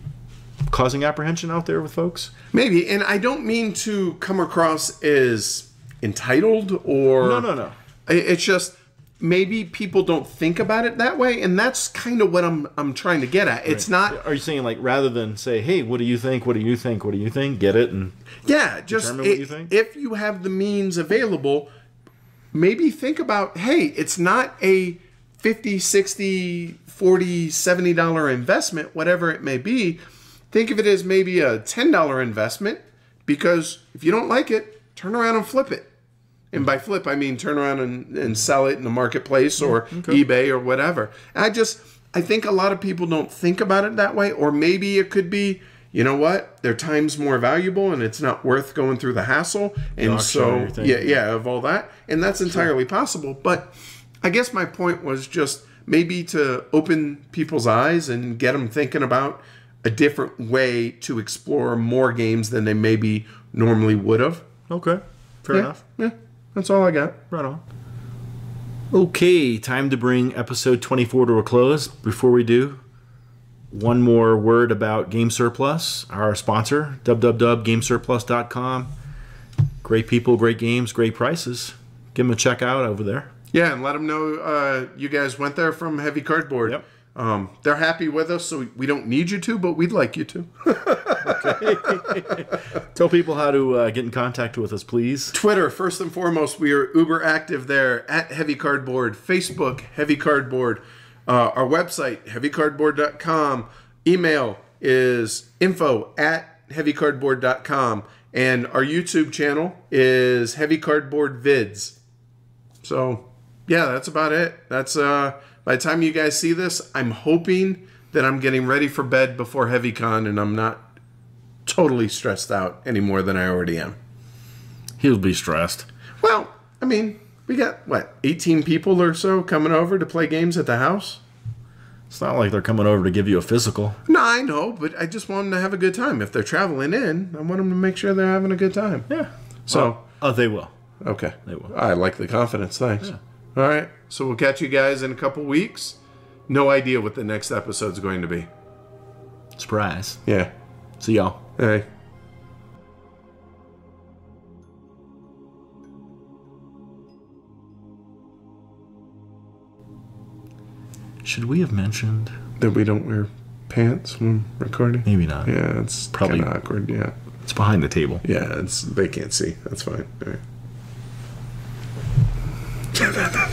Speaker 2: causing apprehension out there with folks.
Speaker 1: Maybe, and I don't mean to come across as entitled or
Speaker 2: no.
Speaker 1: It's just maybe people don't think about it that way, and that's kind of what I'm trying to get at. Right. It's not.
Speaker 2: Are you saying like rather than say, "Hey, what do you think? What do you think? What do you think?" Get it and
Speaker 1: just
Speaker 2: determine what you think.
Speaker 1: If you have the means available, maybe think about, hey, it's not a $50, $60, $40, $70 investment, whatever it may be. Think of it as maybe a $10 investment, because if you don't like it, turn around and flip it. And by flip, I mean turn around and sell it in the marketplace or eBay or whatever. I think a lot of people don't think about it that way. Or maybe it could be, you know what, their time's more valuable and it's not worth going through the hassle. And so, of all that. And that's entirely possible. But I guess my point was just maybe to open people's eyes and get them thinking about a different way to explore more games than they maybe normally would have.
Speaker 2: Okay. Fair enough.
Speaker 1: Yeah. That's all I got.
Speaker 2: Right on. Okay, time to bring episode 24 to a close. Before we do, one more word about Game Surplus, our sponsor, www.gamesurplus.com. Great people, great games, great prices. Give them a check out over there.
Speaker 1: Yeah, and let them know you guys went there from Heavy Cardboard.
Speaker 2: Yep.
Speaker 1: They're happy with us, so we don't need you to, but we'd like you to.
Speaker 2: Okay. Tell people how to get in contact with us, please.
Speaker 1: Twitter, first and foremost, we are uber active there at Heavy Cardboard. Facebook, Heavy Cardboard. Our website, heavycardboard.com. Email is info@heavycardboard.com. And our YouTube channel is Heavy Cardboard Vids. So, yeah, that's about it. That's by the time you guys see this, I'm hoping that I'm getting ready for bed before HeavyCon and I'm not totally stressed out any more than I already am.
Speaker 2: He'll be stressed.
Speaker 1: Well, I mean, we got, 18 people or so coming over to play games at the house?
Speaker 2: It's not like they're coming over to give you a physical.
Speaker 1: No, I know, but I just want them to have a good time. If they're traveling in, I want them to make sure they're having a good time.
Speaker 2: Yeah.
Speaker 1: So.
Speaker 2: They will.
Speaker 1: Okay.
Speaker 2: They will.
Speaker 1: I like the confidence. Thanks.
Speaker 2: Yeah.
Speaker 1: All right. So we'll catch you guys in a couple weeks. No idea what the next episode's going to be.
Speaker 2: Surprise.
Speaker 1: Yeah.
Speaker 2: See y'all.
Speaker 1: Hey.
Speaker 2: Should we have mentioned
Speaker 1: that we don't wear pants when recording?
Speaker 2: Maybe not.
Speaker 1: Yeah, it's probably awkward. Yeah.
Speaker 2: It's behind the table.
Speaker 1: Yeah, they can't see. That's fine. All right. feather.